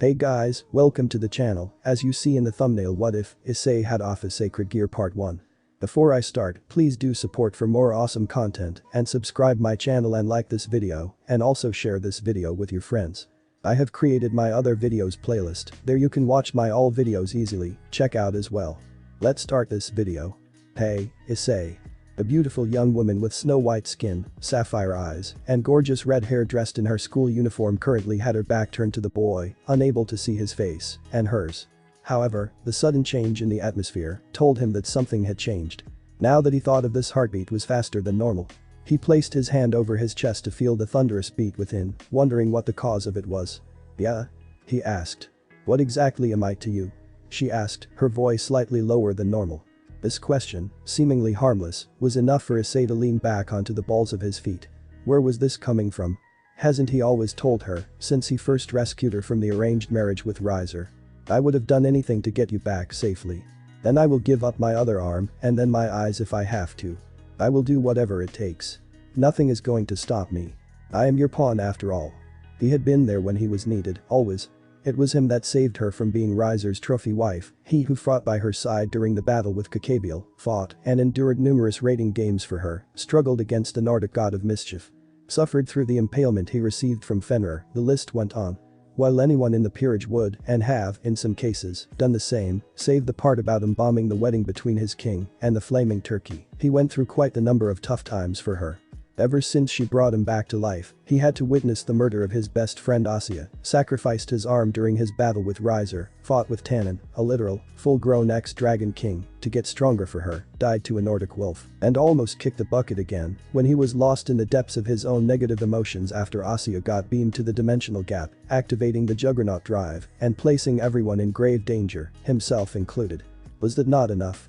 Hey guys, welcome to the channel. As you see in the thumbnail, what if Issei had Ophis Sacred Gear Part 1. Before I start, please do support for more awesome content and subscribe my channel and like this video and also share this video with your friends. I have created my other videos playlist, there you can watch my all videos easily, check out as well. Let's start this video. Hey, Issei. A beautiful young woman with snow white skin, sapphire eyes, and gorgeous red hair dressed in her school uniform currently had her back turned to the boy, unable to see his face and hers. However, the sudden change in the atmosphere told him that something had changed. Now that he thought of this, heartbeat was faster than normal. He placed his hand over his chest to feel the thunderous beat within, wondering what the cause of it was. Yeah? He asked. What exactly am I to you? She asked, her voice slightly lower than normal. This question, seemingly harmless, was enough for Issei to lean back onto the balls of his feet. Where was this coming from? Hasn't he always told her, since he first rescued her from the arranged marriage with Riser? I would have done anything to get you back safely. Then I will give up my other arm and then my eyes if I have to. I will do whatever it takes. Nothing is going to stop me. I am your pawn after all. He had been there when he was needed, always. It was him that saved her from being Riser's trophy wife, he who fought by her side during the battle with Kakabiel, fought and endured numerous raiding games for her, struggled against the Nordic god of mischief. Suffered through the impalement he received from Fenrir, the list went on. While anyone in the peerage would, and have, in some cases, done the same, save the part about embalming the wedding between his king and the flaming turkey, he went through quite the number of tough times for her. Ever since she brought him back to life, he had to witness the murder of his best friend Asya, sacrificed his arm during his battle with Riser, fought with Tannen, a literal, full-grown ex-dragon king, to get stronger for her, died to a Nordic wolf, and almost kicked the bucket again when he was lost in the depths of his own negative emotions after Asya got beamed to the dimensional gap, activating the Juggernaut drive and placing everyone in grave danger, himself included. Was that not enough?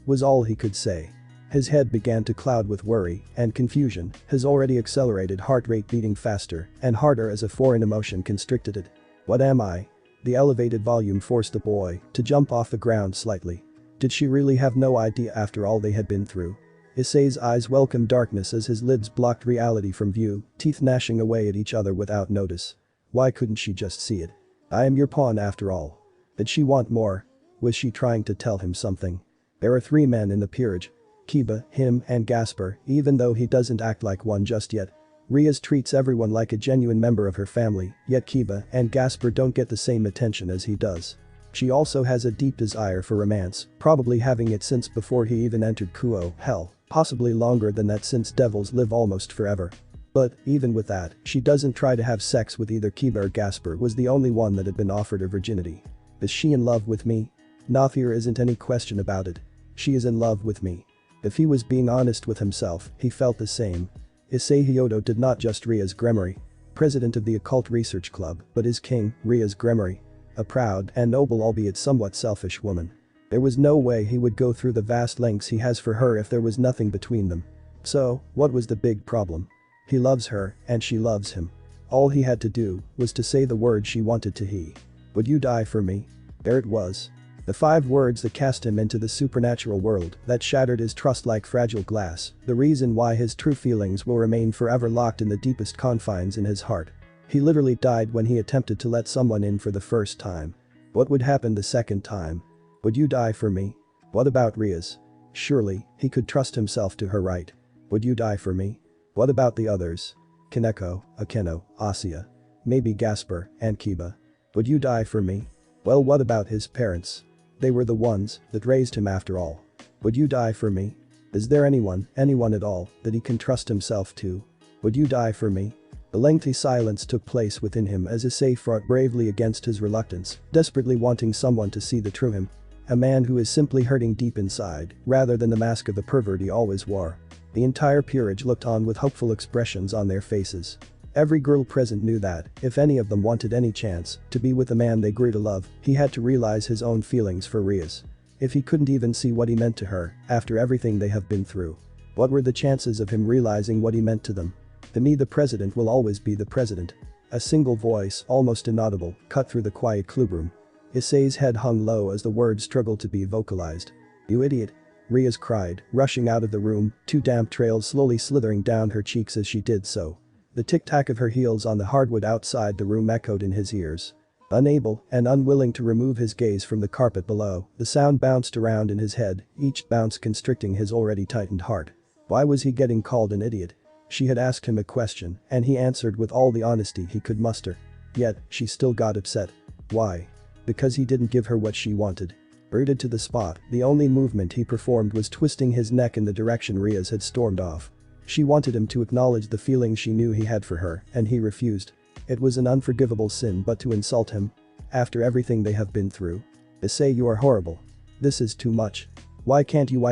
Was all he could say. His head began to cloud with worry and confusion, his already accelerated heart rate beating faster and harder as a foreign emotion constricted it. What am I? The elevated volume forced the boy to jump off the ground slightly. Did she really have no idea after all they had been through? Issei's eyes welcomed darkness as his lids blocked reality from view, teeth gnashing away at each other without notice. Why couldn't she just see it? I am your pawn after all. Did she want more? Was she trying to tell him something? There are 3 men in the peerage. Kiba, him and Gasper, even though he doesn't act like one just yet. Riaz treats everyone like a genuine member of her family, yet Kiba and Gasper don't get the same attention as he does. She also has a deep desire for romance, probably having it since before he even entered Kuo, hell, possibly longer than that since devils live almost forever. But, even with that, she doesn't try to have sex with either Kiba or Gasper was the only one that had been offered her virginity. Is she in love with me? There isn't any question about it. She is in love with me. If he was being honest with himself, he felt the same. Issei Hyodo did not just Riaz Gremory, president of the occult research club, but his king, Riaz Gremory. A proud and noble albeit somewhat selfish woman. There was no way he would go through the vast lengths he has for her if there was nothing between them. So, what was the big problem? He loves her, and she loves him. All he had to do was to say the word she wanted to he. Would you die for me? There it was. The 5 words that cast him into the supernatural world that shattered his trust like fragile glass, the reason why his true feelings will remain forever locked in the deepest confines in his heart. He literally died when he attempted to let someone in for the first time. What would happen the second time? Would you die for me? What about Riaz? Surely, he could trust himself to her, right? Would you die for me? What about the others? Kaneko, Akeno, Asya. Maybe Gasper and Kiba. Would you die for me? Well, what about his parents? They were the ones that raised him after all. Would you die for me? Is there anyone at all, that he can trust himself to? Would you die for me? A lengthy silence took place within him as Issei fought bravely against his reluctance, desperately wanting someone to see the true him. A man who is simply hurting deep inside, rather than the mask of the pervert he always wore. The entire peerage looked on with hopeful expressions on their faces. Every girl present knew that, if any of them wanted any chance to be with the man they grew to love, he had to realize his own feelings for Riaz. If he couldn't even see what he meant to her, after everything they have been through. What were the chances of him realizing what he meant to them? To me, the president will always be the president. A single voice, almost inaudible, cut through the quiet clubroom. Issei's head hung low as the words struggled to be vocalized. You idiot. Riaz cried, rushing out of the room, 2 damp trails slowly slithering down her cheeks as she did so. The tic-tac of her heels on the hardwood outside the room echoed in his ears. Unable and unwilling to remove his gaze from the carpet below, the sound bounced around in his head, each bounce constricting his already tightened heart. Why was he getting called an idiot? She had asked him a question, and he answered with all the honesty he could muster. Yet, she still got upset. Why? Because he didn't give her what she wanted. Rooted to the spot, the only movement he performed was twisting his neck in the direction Riaz had stormed off. She wanted him to acknowledge the feeling she knew he had for her, and he refused. It was an unforgivable sin, but to insult him? After everything they have been through? Issei, you are horrible. This is too much. Why can't you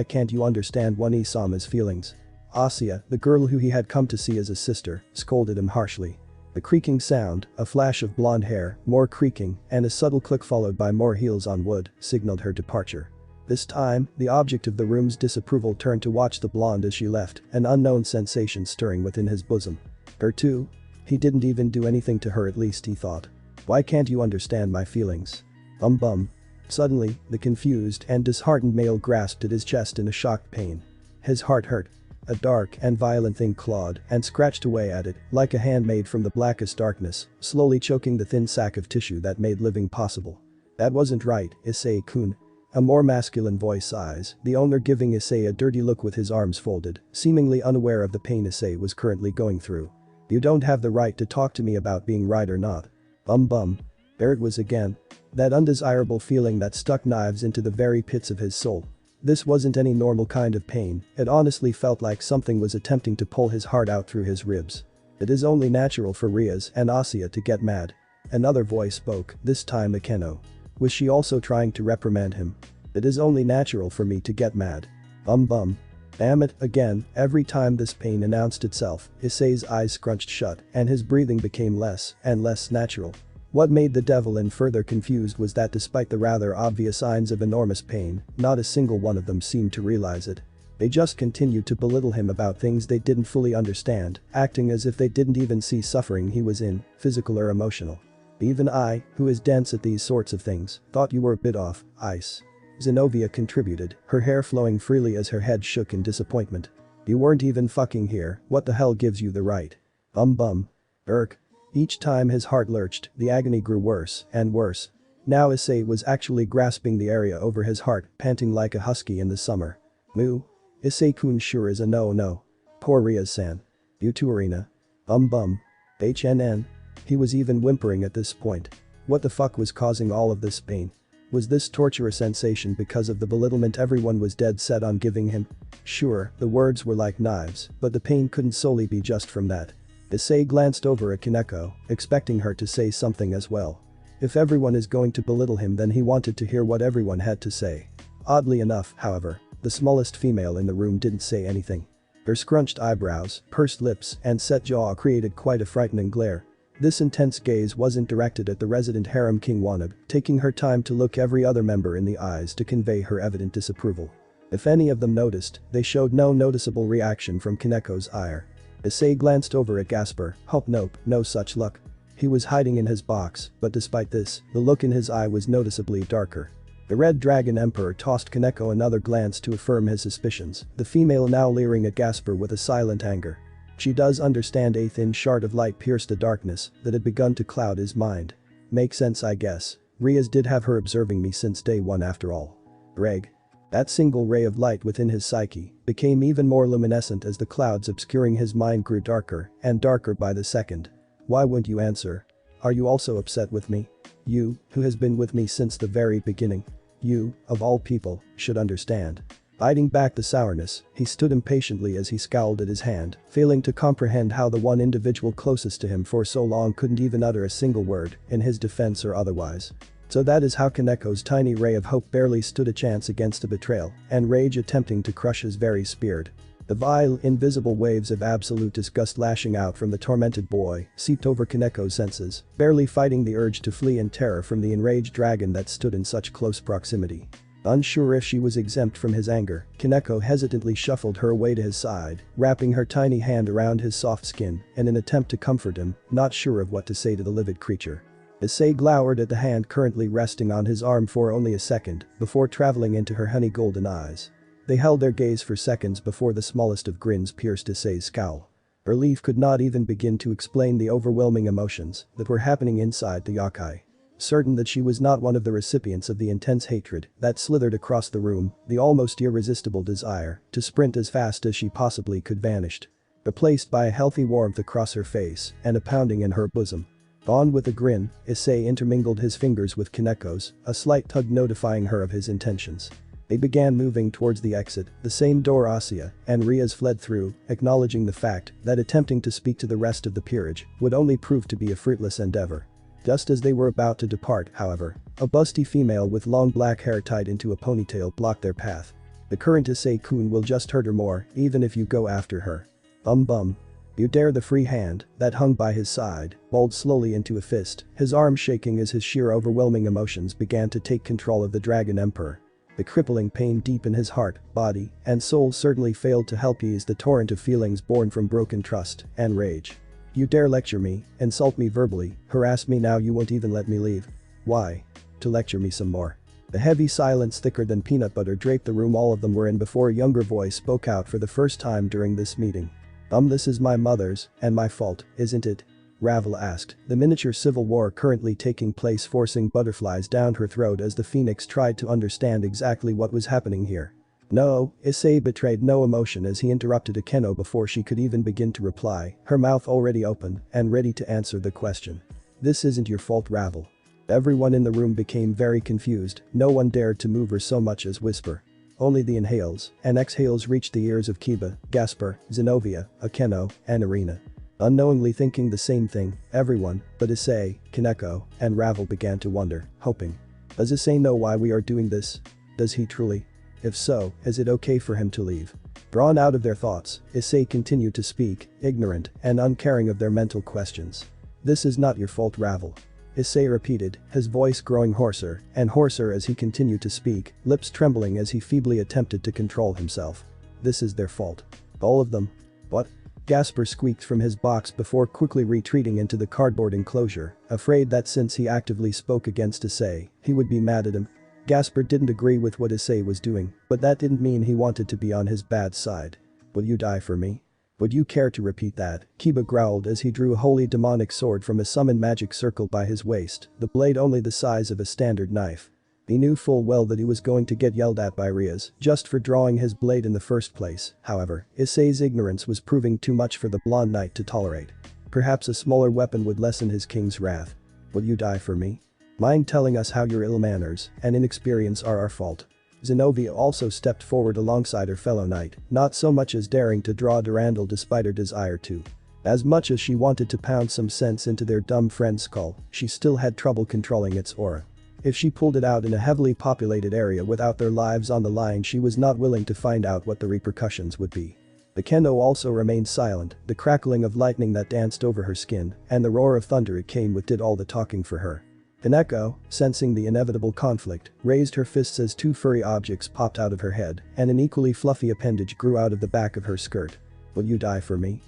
understand one Isama's feelings? Asya, the girl who he had come to see as a sister, scolded him harshly. The creaking sound, a flash of blonde hair, more creaking, and a subtle click followed by more heels on wood, signaled her departure. This time, the object of the room's disapproval turned to watch the blonde as she left, an unknown sensation stirring within his bosom. Her too? He didn't even do anything to her, at least he thought. Why can't you understand my feelings? Bum. Suddenly, the confused and disheartened male grasped at his chest in a shocked pain. His heart hurt. A dark and violent thing clawed and scratched away at it, like a hand made from the blackest darkness, slowly choking the thin sack of tissue that made living possible. That wasn't right, Issei-kun. A more masculine voice sighs, the owner giving Issei a dirty look with his arms folded, seemingly unaware of the pain Issei was currently going through. You don't have the right to talk to me about being right or not. Bum. There it was again. That undesirable feeling that stuck knives into the very pits of his soul. This wasn't any normal kind of pain, it honestly felt like something was attempting to pull his heart out through his ribs. It is only natural for Riaz and Asya to get mad. Another voice spoke, this time Akeno. Was she also trying to reprimand him? It is only natural for me to get mad. Bum. Damn it, again, every time this pain announced itself, Issei's eyes scrunched shut and his breathing became less and less natural. What made the devil in further confused was that despite the rather obvious signs of enormous pain, not a single one of them seemed to realize it. They just continued to belittle him about things they didn't fully understand, acting as if they didn't even see suffering he was in, physical or emotional. Even I, who is dense at these sorts of things, thought you were a bit off, Ice. Zenobia contributed, her hair flowing freely as her head shook in disappointment. You weren't even fucking here, what the hell gives you the right? Bum. Irk. Each time his heart lurched, the agony grew worse and worse. Now Issei was actually grasping the area over his heart, panting like a husky in the summer. Moo. Issei-kun sure is a no. Poor Riaz-san. You too, Arena. Bum. HNN. He was even whimpering at this point. What the fuck was causing all of this pain? Was this torturous sensation because of the belittlement everyone was dead set on giving him? Sure, the words were like knives, but the pain couldn't solely be just from that. Issei glanced over at Kaneko, expecting her to say something as well. If everyone is going to belittle him, then he wanted to hear what everyone had to say. Oddly enough, however, the smallest female in the room didn't say anything. Her scrunched eyebrows, pursed lips, and set jaw created quite a frightening glare. This intense gaze wasn't directed at the resident harem king Wanab, taking her time to look every other member in the eyes to convey her evident disapproval. If any of them noticed, they showed no noticeable reaction from Kaneko's ire. Issei glanced over at Gasper, nope, no such luck. He was hiding in his box, but despite this, the look in his eye was noticeably darker. The Red Dragon Emperor tossed Kaneko another glance to affirm his suspicions, the female now leering at Gasper with a silent anger. She does understand a thin shard of light pierced the darkness that had begun to cloud his mind. Makes sense, I guess. Riaz did have her observing me since day one after all. Reg. That single ray of light within his psyche became even more luminescent as the clouds obscuring his mind grew darker and darker by the second. Why won't you answer? Are you also upset with me? You, who has been with me since the very beginning. You, of all people, should understand. Biting back the sourness, he stood impatiently as he scowled at his hand, failing to comprehend how the one individual closest to him for so long couldn't even utter a single word, in his defense or otherwise. So that is how Kaneko's tiny ray of hope barely stood a chance against a betrayal and rage attempting to crush his very spirit. The vile, invisible waves of absolute disgust lashing out from the tormented boy seeped over Kaneko's senses, barely fighting the urge to flee in terror from the enraged dragon that stood in such close proximity. Unsure if she was exempt from his anger, Kaneko hesitantly shuffled her away to his side, wrapping her tiny hand around his soft skin in an attempt to comfort him, not sure of what to say to the livid creature. Issei glowered at the hand currently resting on his arm for only a second before traveling into her honey golden eyes. They held their gaze for seconds before the smallest of grins pierced Issei's scowl. Relief could not even begin to explain the overwhelming emotions that were happening inside the yokai. certain that she was not one of the recipients of the intense hatred that slithered across the room, the almost irresistible desire to sprint as fast as she possibly could vanished. Replaced by a healthy warmth across her face and a pounding in her bosom. On with a grin, Issei intermingled his fingers with Kaneko's, a slight tug notifying her of his intentions. They began moving towards the exit, the same door Asya and Riaz fled through, acknowledging the fact that attempting to speak to the rest of the peerage would only prove to be a fruitless endeavor. Just as they were about to depart, however, a busty female with long black hair tied into a ponytail blocked their path. The current Issei-kun will just hurt her more, even if you go after her. Bum. You dare? The free hand that hung by his side balled slowly into a fist, his arm shaking as his sheer overwhelming emotions began to take control of the Dragon Emperor. The crippling pain deep in his heart, body, and soul certainly failed to help ease the torrent of feelings born from broken trust and rage. You dare lecture me, insult me verbally, harass me, now you won't even let me leave. Why? To lecture me some more. The heavy silence thicker than peanut butter draped the room all of them were in before a younger voice spoke out for the first time during this meeting. This is my mother's, and my fault, isn't it? Ravel asked, the miniature civil war currently taking place forcing butterflies down her throat as the phoenix tried to understand exactly what was happening here. No, Issei betrayed no emotion as he interrupted Akeno before she could even begin to reply, her mouth already open and ready to answer the question. This isn't your fault, Ravel. Everyone in the room became very confused, no one dared to move or so much as whisper. Only the inhales and exhales reached the ears of Kiba, Gaspar, Zenobia, Akeno, and Irina. Unknowingly thinking the same thing, everyone, but Issei, Kaneko, and Ravel began to wonder, hoping. Does Issei know why we are doing this? Does he truly? If so, is it okay for him to leave? Drawn out of their thoughts, Issei continued to speak, ignorant and uncaring of their mental questions. This is not your fault, Ravel. Issei repeated, his voice growing hoarser and hoarser as he continued to speak, lips trembling as he feebly attempted to control himself. This is their fault. All of them. What? Gaspar squeaked from his box before quickly retreating into the cardboard enclosure, afraid that since he actively spoke against Issei, he would be mad at him. Gaspar didn't agree with what Issei was doing, but that didn't mean he wanted to be on his bad side. Will you die for me? Would you care to repeat that? Kiba growled as he drew a holy demonic sword from a summoned magic circle by his waist, the blade only the size of a standard knife. He knew full well that he was going to get yelled at by Riaz just for drawing his blade in the first place, however, Issei's ignorance was proving too much for the blonde knight to tolerate. Perhaps a smaller weapon would lessen his king's wrath. Will you die for me? Mind telling us how your ill manners and inexperience are our fault? Zenobia also stepped forward alongside her fellow knight, not so much as daring to draw Durandal despite her desire to. As much as she wanted to pound some sense into their dumb friend's skull, she still had trouble controlling its aura. If she pulled it out in a heavily populated area without their lives on the line, she was not willing to find out what the repercussions would be. The kendo also remained silent, the crackling of lightning that danced over her skin and the roar of thunder it came with did all the talking for her. Kaneko, sensing the inevitable conflict, raised her fists as two furry objects popped out of her head and an equally fluffy appendage grew out of the back of her skirt. Will you die for me?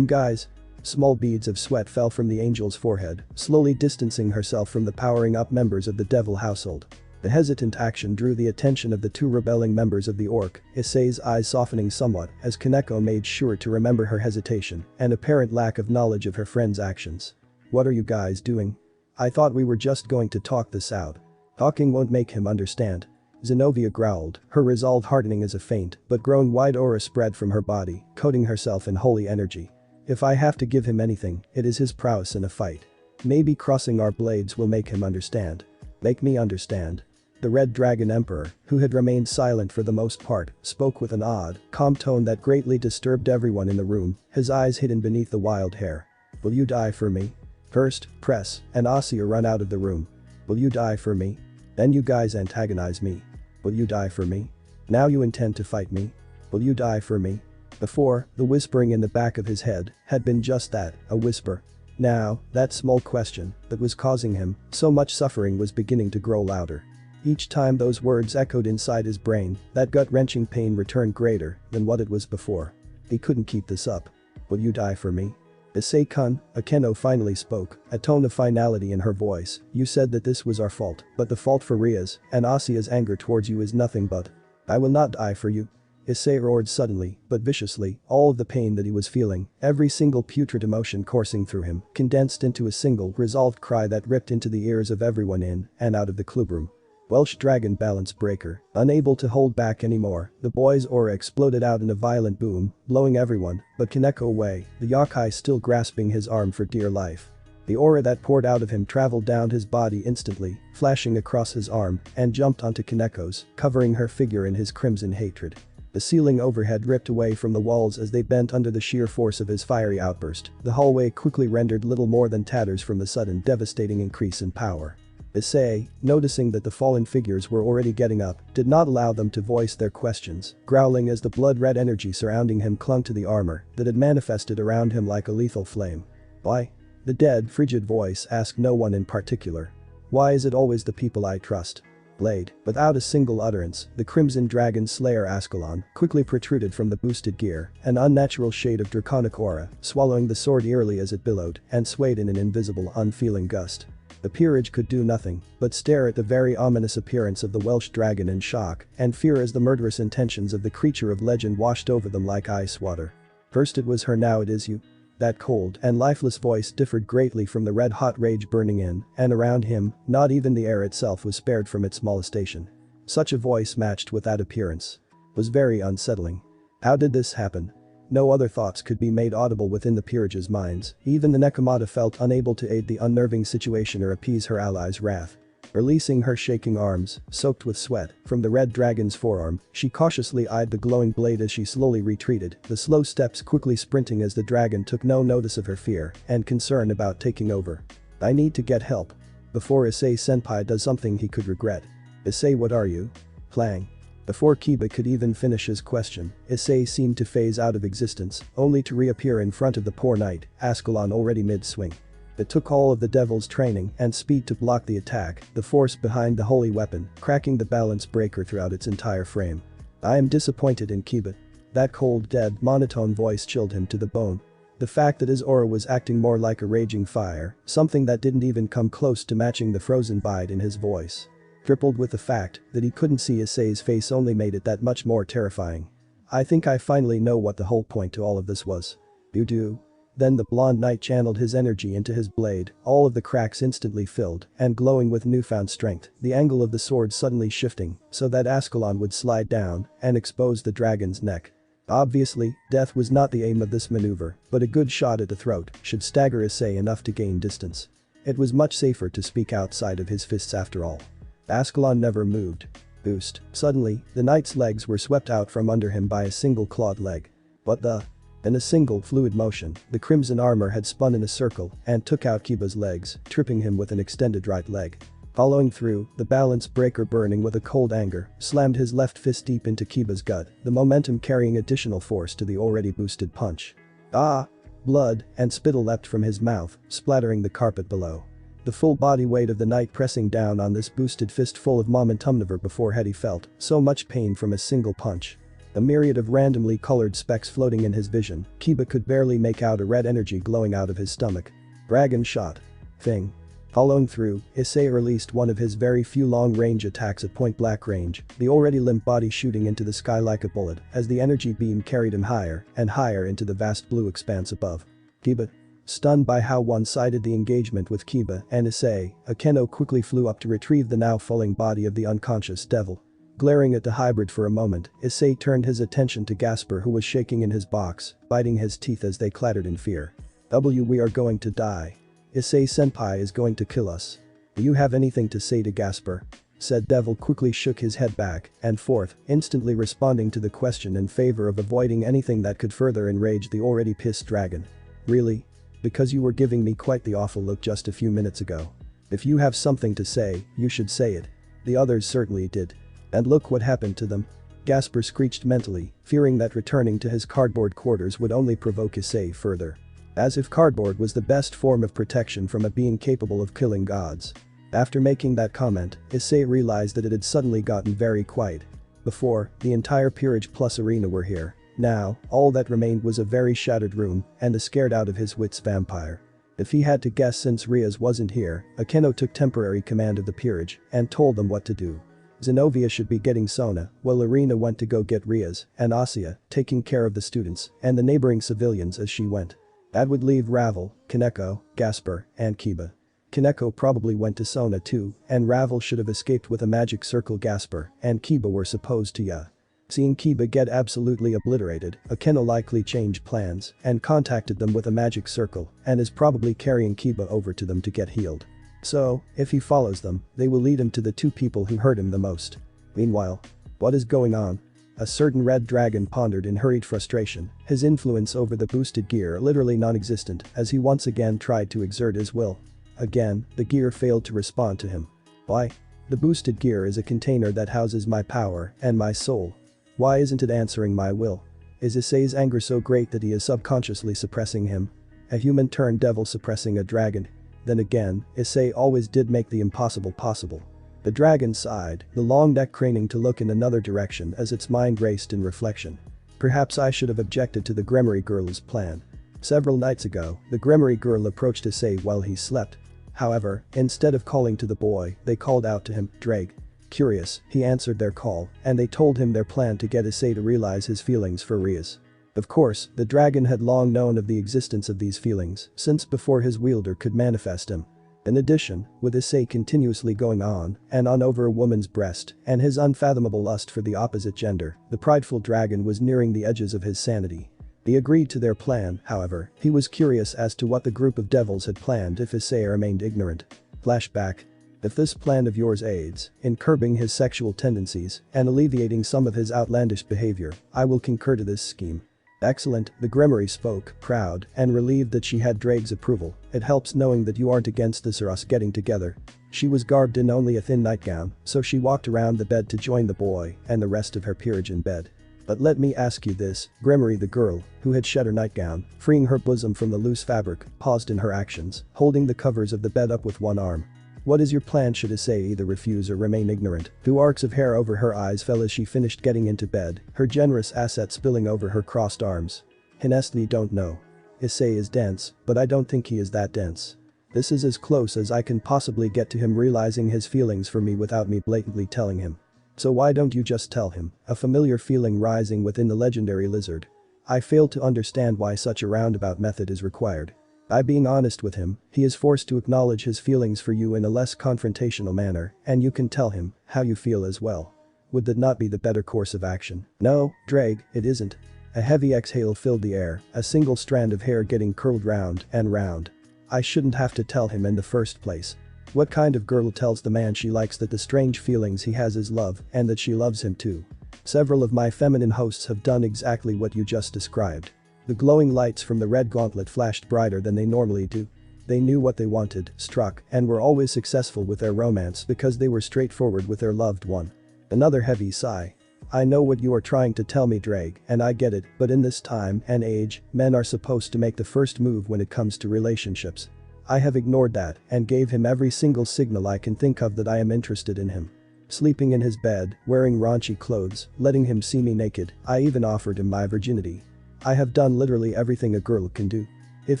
Guys. Small beads of sweat fell from the angel's forehead, slowly distancing herself from the powering up members of the devil household. The hesitant action drew the attention of the two rebelling members of the orc, Issei's eyes softening somewhat as Kaneko made sure to remember her hesitation and apparent lack of knowledge of her friend's actions. What are you guys doing? I thought we were just going to talk this out. Talking won't make him understand. Zenobia growled, her resolve hardening as a faint but grown wide aura spread from her body, coating herself in holy energy. If I have to give him anything, it is his prowess in a fight. Maybe crossing our blades will make him understand. Make me understand. The Red Dragon Emperor, who had remained silent for the most part, spoke with an odd, calm tone that greatly disturbed everyone in the room, his eyes hidden beneath the wild hair. Will you die for me? First, Press and Asya run out of the room. Will you die for me? Then you guys antagonize me. Will you die for me? Now you intend to fight me? Will you die for me? Before, the whispering in the back of his head had been just that, a whisper. Now, that small question that was causing him so much suffering was beginning to grow louder. Each time those words echoed inside his brain, that gut-wrenching pain returned greater than what it was before. He couldn't keep this up. Will you die for me? Issei-kun, Akeno finally spoke, a tone of finality in her voice. You said that this was our fault, but the fault for Riaz and Asya's anger towards you is nothing but. I will not die for you. Issei roared suddenly, but viciously, all of the pain that he was feeling, every single putrid emotion coursing through him, condensed into a single resolved cry that ripped into the ears of everyone in and out of the clubroom. Welsh Dragon Balance Breaker. Unable to hold back anymore, the boy's aura exploded out in a violent boom, blowing everyone but Kaneko away, the yokai still grasping his arm for dear life. The aura that poured out of him traveled down his body instantly, flashing across his arm, and jumped onto Kaneko's, covering her figure in his crimson hatred. The ceiling overhead ripped away from the walls as they bent under the sheer force of his fiery outburst. The hallway quickly rendered little more than tatters from the sudden devastating increase in power. Issei, noticing that the fallen figures were already getting up, did not allow them to voice their questions, growling as the blood-red energy surrounding him clung to the armor that had manifested around him like a lethal flame. Why? The dead, frigid voice asked no one in particular. Why is it always the people I trust? Blade. Without a single utterance, the Crimson Dragon Slayer Ascalon quickly protruded from the boosted gear, an unnatural shade of draconic aura, swallowing the sword eerily as it billowed and swayed in an invisible, unfeeling gust. The peerage could do nothing but stare at the very ominous appearance of the Welsh dragon in shock and fear as the murderous intentions of the creature of legend washed over them like ice water. First it was her, now it is you. That cold and lifeless voice differed greatly from the red-hot rage burning in and around him. Not even the air itself was spared from its molestation. Such a voice matched with that appearance was very unsettling. How did this happen? No other thoughts could be made audible within the peerage's minds. Even the Nekomata felt unable to aid the unnerving situation or appease her allies' wrath. Releasing her shaking arms, soaked with sweat, from the red dragon's forearm, she cautiously eyed the glowing blade as she slowly retreated, the slow steps quickly sprinting as the dragon took no notice of her fear and concern about taking over. I need to get help. Before Issei-senpai does something he could regret. Issei, what are you? Playing. Before Kiba could even finish his question, Issei seemed to phase out of existence, only to reappear in front of the poor knight, Ascalon already mid-swing. It took all of the devil's training and speed to block the attack, the force behind the holy weapon, cracking the balance breaker throughout its entire frame. I am disappointed in Kiba. That cold, dead, monotone voice chilled him to the bone. The fact that his aura was acting more like a raging fire, something that didn't even come close to matching the frozen bite in his voice, tripled with the fact that he couldn't see Issei's face, only made it that much more terrifying. I think I finally know what the whole point to all of this was. You do? Then the blonde knight channeled his energy into his blade, all of the cracks instantly filled and glowing with newfound strength, the angle of the sword suddenly shifting so that Ascalon would slide down and expose the dragon's neck. Obviously, death was not the aim of this maneuver, but a good shot at the throat should stagger Issei enough to gain distance. It was much safer to speak outside of his fists after all. Ascalon never moved. Boost. Suddenly, the knight's legs were swept out from under him by a single clawed leg. What the? In a single fluid motion, the crimson armor had spun in a circle and took out Kiba's legs, tripping him with an extended right leg. Following through, the balance breaker, burning with a cold anger, slammed his left fist deep into Kiba's gut, the momentum carrying additional force to the already boosted punch. Ah! Blood and spittle leapt from his mouth, splattering the carpet below. The full body weight of the knight pressing down on this boosted fist full of momentum, never before had he felt so much pain from a single punch. A myriad of randomly colored specks floating in his vision, Kiba could barely make out a red energy glowing out of his stomach. Dragon shot. Thing. Following through, Issei released one of his very few long-range attacks at point-blank range, the already limp body shooting into the sky like a bullet as the energy beam carried him higher and higher into the vast blue expanse above. Kiba. Stunned by how one-sided the engagement with Kiba and Issei, Akeno quickly flew up to retrieve the now falling body of the unconscious devil. Glaring at the hybrid for a moment, Issei turned his attention to Gasper, who was shaking in his box, biting his teeth as they clattered in fear. We are going to die. Issei-senpai is going to kill us. Do you have anything to say to Gasper? Said Devil quickly shook his head back and forth, instantly responding to the question in favor of avoiding anything that could further enrage the already pissed dragon. Really? Because you were giving me quite the awful look just a few minutes ago. If you have something to say, you should say it. The others certainly did. And look what happened to them. Gasper screeched mentally, fearing that returning to his cardboard quarters would only provoke Issei further. As if cardboard was the best form of protection from a being capable of killing gods. After making that comment, Issei realized that it had suddenly gotten very quiet. Before, the entire peerage plus arena were here. Now, all that remained was a very shattered room and a scared out of his wits vampire. If he had to guess, since Riaz wasn't here, Akeno took temporary command of the peerage and told them what to do. Zenobia should be getting Sona, while Irina went to go get Riaz, and Asia, taking care of the students and the neighboring civilians as she went. That would leave Ravel, Kaneko, Gasper, and Kiba. Kaneko probably went to Sona too, and Ravel should have escaped with a magic circle. Gasper and Kiba were supposed to Seeing Kiba get absolutely obliterated, Akeno likely changed plans and contacted them with a magic circle and is probably carrying Kiba over to them to get healed. So, if he follows them, they will lead him to the two people who hurt him the most. Meanwhile, what is going on? A certain red dragon pondered in hurried frustration, his influence over the boosted gear literally non-existent as he once again tried to exert his will. Again, the gear failed to respond to him. Why? The boosted gear is a container that houses my power and my soul. Why isn't it answering my will? Is Issei's anger so great that he is subconsciously suppressing him? A human turned devil suppressing a dragon? Then again, Issei always did make the impossible possible. The dragon sighed, the long neck craning to look in another direction as its mind raced in reflection. Perhaps I should have objected to the Gremory girl's plan. Several nights ago, the Gremory girl approached Issei while he slept. However, instead of calling to the boy, they called out to him, Drake. Curious, he answered their call, and they told him their plan to get Issei to realize his feelings for Riaz. Of course, the dragon had long known of the existence of these feelings since before his wielder could manifest him. In addition, with Issei continuously going on and on over a woman's breast and his unfathomable lust for the opposite gender, the prideful dragon was nearing the edges of his sanity. He agreed to their plan, however, he was curious as to what the group of devils had planned if Issei remained ignorant. Flashback. If this plan of yours aids in curbing his sexual tendencies and alleviating some of his outlandish behavior, I will concur to this scheme. Excellent, the Gremory spoke, proud and relieved that she had Drake's approval. It helps knowing that you aren't against this or us getting together. She was garbed in only a thin nightgown, so she walked around the bed to join the boy and the rest of her peerage in bed. But let me ask you this, Gremory the girl, who had shed her nightgown, freeing her bosom from the loose fabric, paused in her actions, holding the covers of the bed up with one arm. What is your plan should Issei either refuse or remain ignorant? Two arcs of hair over her eyes fell as she finished getting into bed, her generous asset spilling over her crossed arms. Honestly don't know. Issei is dense, but I don't think he is that dense. This is as close as I can possibly get to him realizing his feelings for me without me blatantly telling him. So why don't you just tell him? A familiar feeling rising within the legendary lizard. I fail to understand why such a roundabout method is required. By being honest with him, he is forced to acknowledge his feelings for you in a less confrontational manner, and you can tell him how you feel as well. Would that not be the better course of action? No, Drake, it isn't. A heavy exhale filled the air, a single strand of hair getting curled round and round. I shouldn't have to tell him in the first place. What kind of girl tells the man she likes that the strange feelings he has is love and that she loves him too? Several of my feminine hosts have done exactly what you just described. The glowing lights from the red gauntlet flashed brighter than they normally do. They knew what they wanted, struck, and were always successful with their romance because they were straightforward with their loved one. Another heavy sigh. I know what you are trying to tell me, Drake, and I get it, but in this time and age, men are supposed to make the first move when it comes to relationships. I have ignored that and gave him every single signal I can think of that I am interested in him. Sleeping in his bed, wearing raunchy clothes, letting him see me naked, I even offered him my virginity. I have done literally everything a girl can do. If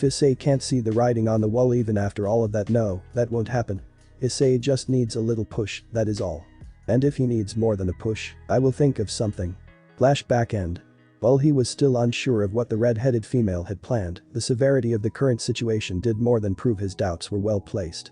Issei can't see the writing on the wall even after all of that, no, that won't happen. Issei just needs a little push, that is all. And if he needs more than a push, I will think of something. Flashback end. While he was still unsure of what the red-headed female had planned, the severity of the current situation did more than prove his doubts were well placed.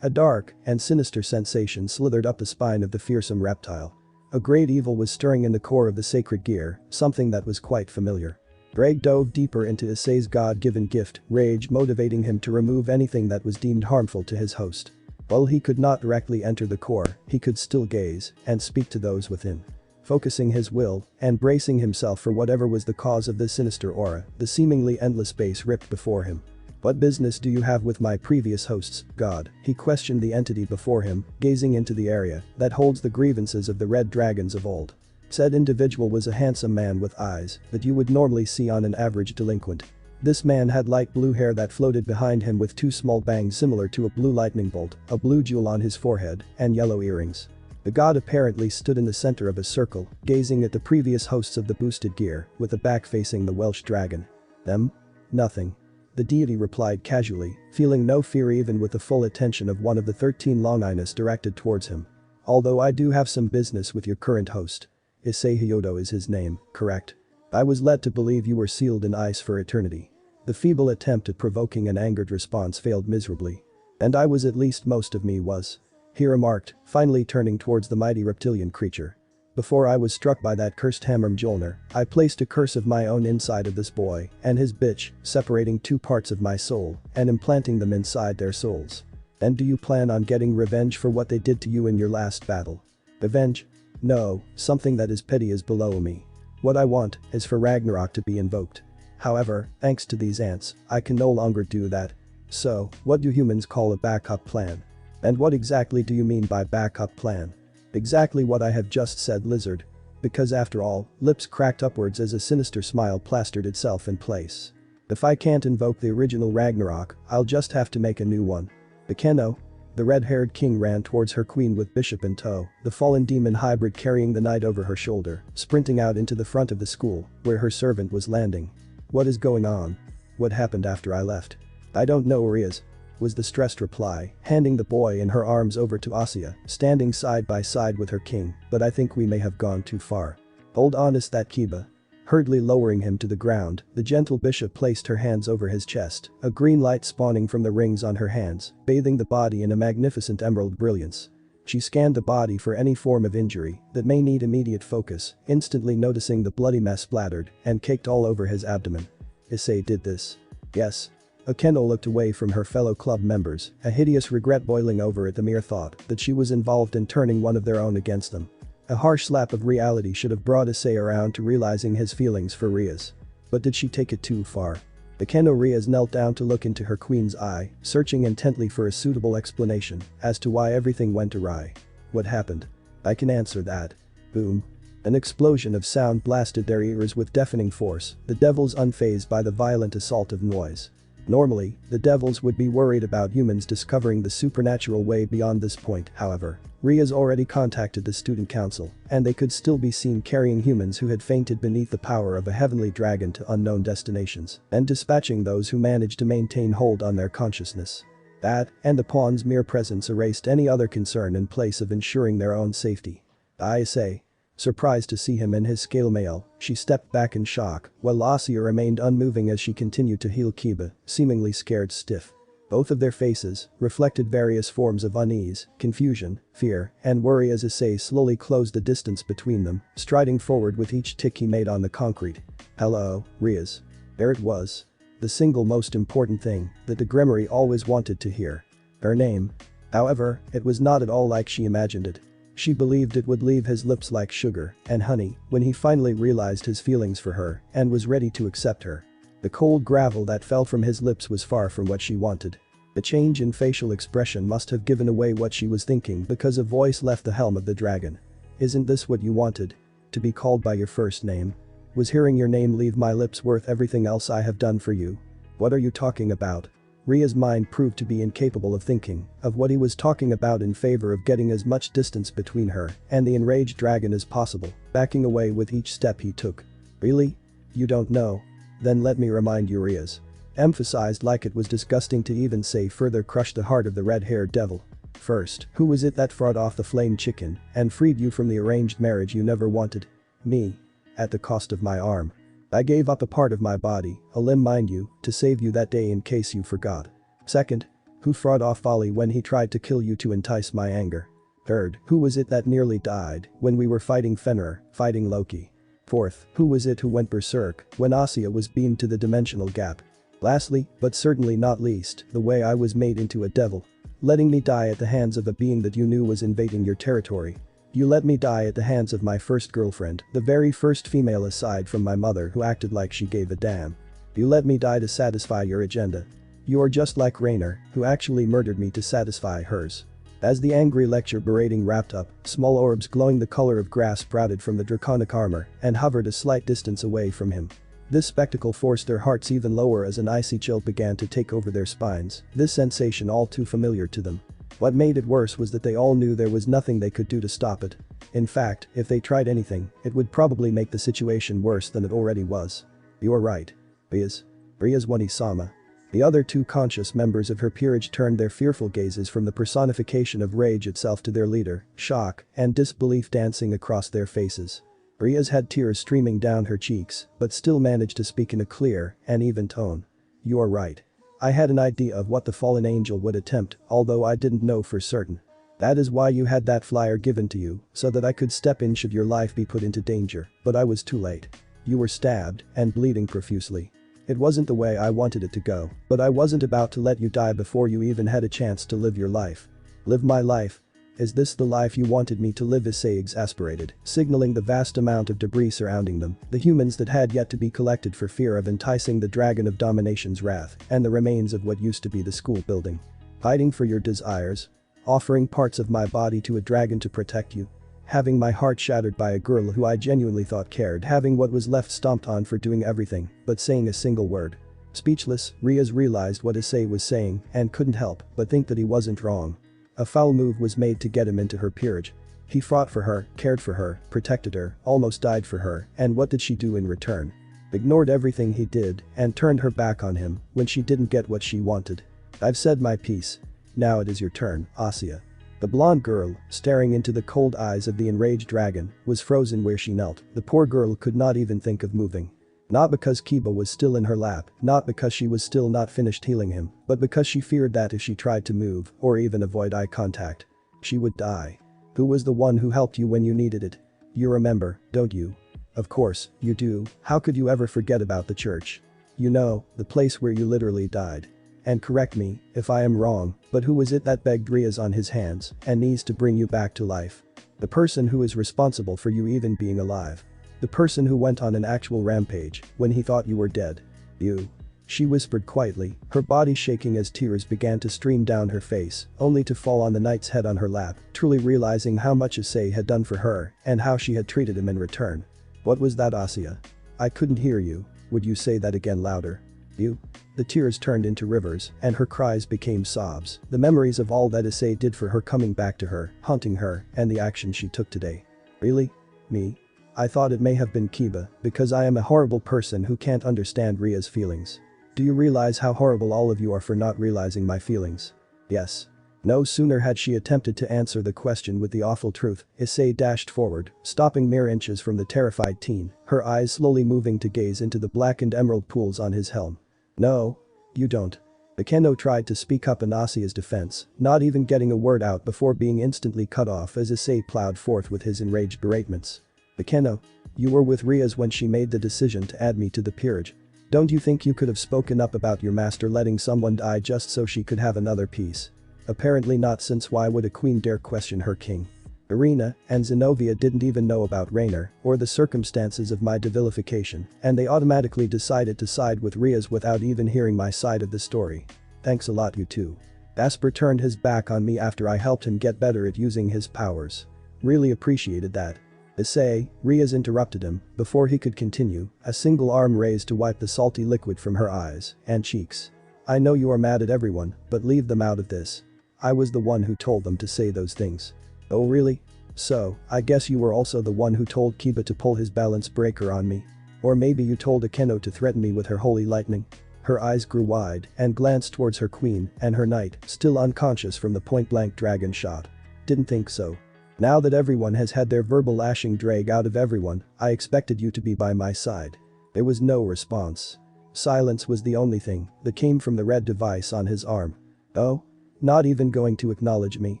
A dark and sinister sensation slithered up the spine of the fearsome reptile. A great evil was stirring in the core of the sacred gear, something that was quite familiar. Drake dove deeper into Issei's God-given gift, rage motivating him to remove anything that was deemed harmful to his host. While he could not directly enter the core, he could still gaze and speak to those within. Focusing his will and bracing himself for whatever was the cause of this sinister aura, the seemingly endless space ripped before him. What business do you have with my previous hosts, God? He questioned the entity before him, gazing into the area that holds the grievances of the red dragons of old. Said individual was a handsome man with eyes that you would normally see on an average delinquent. This man had light blue hair that floated behind him with two small bangs similar to a blue lightning bolt, a blue jewel on his forehead, and yellow earrings. The god apparently stood in the center of a circle, gazing at the previous hosts of the boosted gear, with a back facing the Welsh dragon. Them? Nothing. The deity replied casually, feeling no fear even with the full attention of one of the 13 Longinus directed towards him. Although I do have some business with your current host. Issei Hyodo is his name, correct? I was led to believe you were sealed in ice for eternity. The feeble attempt at provoking an angered response failed miserably. And I was, at least most of me was. He remarked, finally turning towards the mighty reptilian creature. Before I was struck by that cursed hammer Mjolnir, I placed a curse of my own inside of this boy and his bitch, separating two parts of my soul and implanting them inside their souls. And do you plan on getting revenge for what they did to you in your last battle? Revenge? No, something that is petty is below me. What I want is for Ragnarok to be invoked. However, thanks to these ants, I can no longer do that. So, what do humans call a backup plan? And what exactly do you mean by backup plan? Exactly what I have just said, lizard. Because after all, lips cracked upwards as a sinister smile plastered itself in place. If I can't invoke the original Ragnarok, I'll just have to make a new one. Bekeno? The red-haired king ran towards her queen with bishop in tow, the fallen demon hybrid carrying the knight over her shoulder, sprinting out into the front of the school, where her servant was landing. What is going on? What happened after I left? I don't know, Rias, was the stressed reply, handing the boy in her arms over to Asya, standing side by side with her king, but I think we may have gone too far. Hold on, is that Kiba? Hurriedly lowering him to the ground, the gentle bishop placed her hands over his chest, a green light spawning from the rings on her hands, bathing the body in a magnificent emerald brilliance. She scanned the body for any form of injury that may need immediate focus, instantly noticing the bloody mess splattered and caked all over his abdomen. Issei did this. Yes. Akeno looked away from her fellow club members, a hideous regret boiling over at the mere thought that she was involved in turning one of their own against them. A harsh slap of reality should have brought Issei around to realizing his feelings for Rias. But did she take it too far? Akeno Rias knelt down to look into her queen's eye, searching intently for a suitable explanation as to why everything went awry. What happened? I can answer that. Boom. An explosion of sound blasted their ears with deafening force, the devils unfazed by the violent assault of noise. Normally, the devils would be worried about humans discovering the supernatural way beyond this point, however. Rias already contacted the student council, and they could still be seen carrying humans who had fainted beneath the power of a heavenly dragon to unknown destinations, and dispatching those who managed to maintain hold on their consciousness. That, and the pawn's mere presence erased any other concern in place of ensuring their own safety. I say. Surprised to see him in his scale mail, she stepped back in shock, while Asya remained unmoving as she continued to heal Kiba, seemingly scared stiff. Both of their faces reflected various forms of unease, confusion, fear, and worry as Issei slowly closed the distance between them, striding forward with each tick he made on the concrete. Hello, Rias. There it was. The single most important thing that the Grimoire always wanted to hear. Her name. However, it was not at all like she imagined it. She believed it would leave his lips like sugar and honey when he finally realized his feelings for her and was ready to accept her. The cold gravel that fell from his lips was far from what she wanted. The change in facial expression must have given away what she was thinking because a voice left the helm of the dragon. Isn't this what you wanted? To be called by your first name? Was hearing your name leave my lips worth everything else I have done for you? What are you talking about? Ria's mind proved to be incapable of thinking of what he was talking about in favor of getting as much distance between her and the enraged dragon as possible, backing away with each step he took. Really? You don't know? Then let me remind you, Rias. Emphasized like it was disgusting to even say further, crushed the heart of the red-haired devil. First, who was it that fought off the flame chicken and freed you from the arranged marriage you never wanted? Me. At the cost of my arm. I gave up a part of my body, a limb mind you, to save you that day in case you forgot. Second, who fought off Folly when he tried to kill you to entice my anger? Third, who was it that nearly died when we were fighting Fenrir, fighting Loki? Fourth, who was it who went berserk when Asya was beamed to the dimensional gap? Lastly, but certainly not least, the way I was made into a devil. Letting me die at the hands of a being that you knew was invading your territory. You let me die at the hands of my first girlfriend, the very first female aside from my mother who acted like she gave a damn. You let me die to satisfy your agenda. You are just like Raynor, who actually murdered me to satisfy hers. As the angry lecture berating wrapped up, small orbs glowing the color of grass sprouted from the draconic armor and hovered a slight distance away from him. This spectacle forced their hearts even lower as an icy chill began to take over their spines, this sensation all too familiar to them. What made it worse was that they all knew there was nothing they could do to stop it. In fact, if they tried anything, it would probably make the situation worse than it already was. You're right. Rias Wani-sama. The other two conscious members of her peerage turned their fearful gazes from the personification of rage itself to their leader, shock and disbelief dancing across their faces. Riaz had tears streaming down her cheeks, but still managed to speak in a clear and even tone. "You are right. I had an idea of what the fallen angel would attempt, although I didn't know for certain. That is why you had that flyer given to you, so that I could step in should your life be put into danger, but I was too late. You were stabbed and bleeding profusely. It wasn't the way I wanted it to go, but I wasn't about to let you die before you even had a chance to live your life." "Live my life? Is this the life you wanted me to live?" Issei exasperated, signaling the vast amount of debris surrounding them, the humans that had yet to be collected for fear of enticing the dragon of domination's wrath, and the remains of what used to be the school building. "Fighting for your desires? Offering parts of my body to a dragon to protect you? Having my heart shattered by a girl who I genuinely thought cared, having what was left stomped on for doing everything but saying a single word?" Speechless, Riaz realized what Issei was saying and couldn't help but think that he wasn't wrong. A foul move was made to get him into her peerage. He fought for her, cared for her, protected her, almost died for her, and what did she do in return? Ignored everything he did and turned her back on him when she didn't get what she wanted. "I've said my piece. Now it is your turn, Asya." The blonde girl, staring into the cold eyes of the enraged dragon, was frozen where she knelt. The poor girl could not even think of moving. Not because Kiba was still in her lap, not because she was still not finished healing him, but because she feared that if she tried to move, or even avoid eye contact, she would die. "Who was the one who helped you when you needed it? You remember, don't you?" "Of course, you do. How could you ever forget about the church? You know, the place where you literally died. And correct me if I am wrong, but who was it that begged Riaz on his hands and knees to bring you back to life? The person who is responsible for you even being alive. The person who went on an actual rampage when he thought you were dead. You." She whispered quietly, her body shaking as tears began to stream down her face, only to fall on the knight's head on her lap, truly realizing how much Issei had done for her and how she had treated him in return. "What was that, Asya? I couldn't hear you. Would you say that again louder?" "You?" The tears turned into rivers and her cries became sobs, the memories of all that Issei did for her coming back to her, haunting her, and the action she took today. "Really? Me? I thought it may have been Kiba, because I am a horrible person who can't understand Ria's feelings. Do you realize how horrible all of you are for not realizing my feelings?" "Yes." No sooner had she attempted to answer the question with the awful truth, Issei dashed forward, stopping mere inches from the terrified teen, her eyes slowly moving to gaze into the blackened emerald pools on his helm. "No. You don't." Akeno tried to speak up in Asya's defense, not even getting a word out before being instantly cut off as Issei plowed forth with his enraged beratements. "Akeno, you were with Riaz when she made the decision to add me to the peerage. Don't you think you could have spoken up about your master letting someone die just so she could have another piece? Apparently not, since why would a queen dare question her king? Irina and Zenobia didn't even know about Rainer or the circumstances of my devilification, and they automatically decided to side with Riaz without even hearing my side of the story. Thanks a lot, you two. Asper turned his back on me after I helped him get better at using his powers. Really appreciated that." Issei, Riaz interrupted him before he could continue, a single arm raised to wipe the salty liquid from her eyes and cheeks. "I know you are mad at everyone, but leave them out of this. I was the one who told them to say those things." "Oh really? So, I guess you were also the one who told Kiba to pull his balance breaker on me? Or maybe you told Akeno to threaten me with her holy lightning?" Her eyes grew wide and glanced towards her queen and her knight, still unconscious from the point-blank dragon shot. "Didn't think so. Now that everyone has had their verbal lashing drag out of everyone, I expected you to be by my side." There was no response. Silence was the only thing that came from the red device on his arm. "Oh? Not even going to acknowledge me?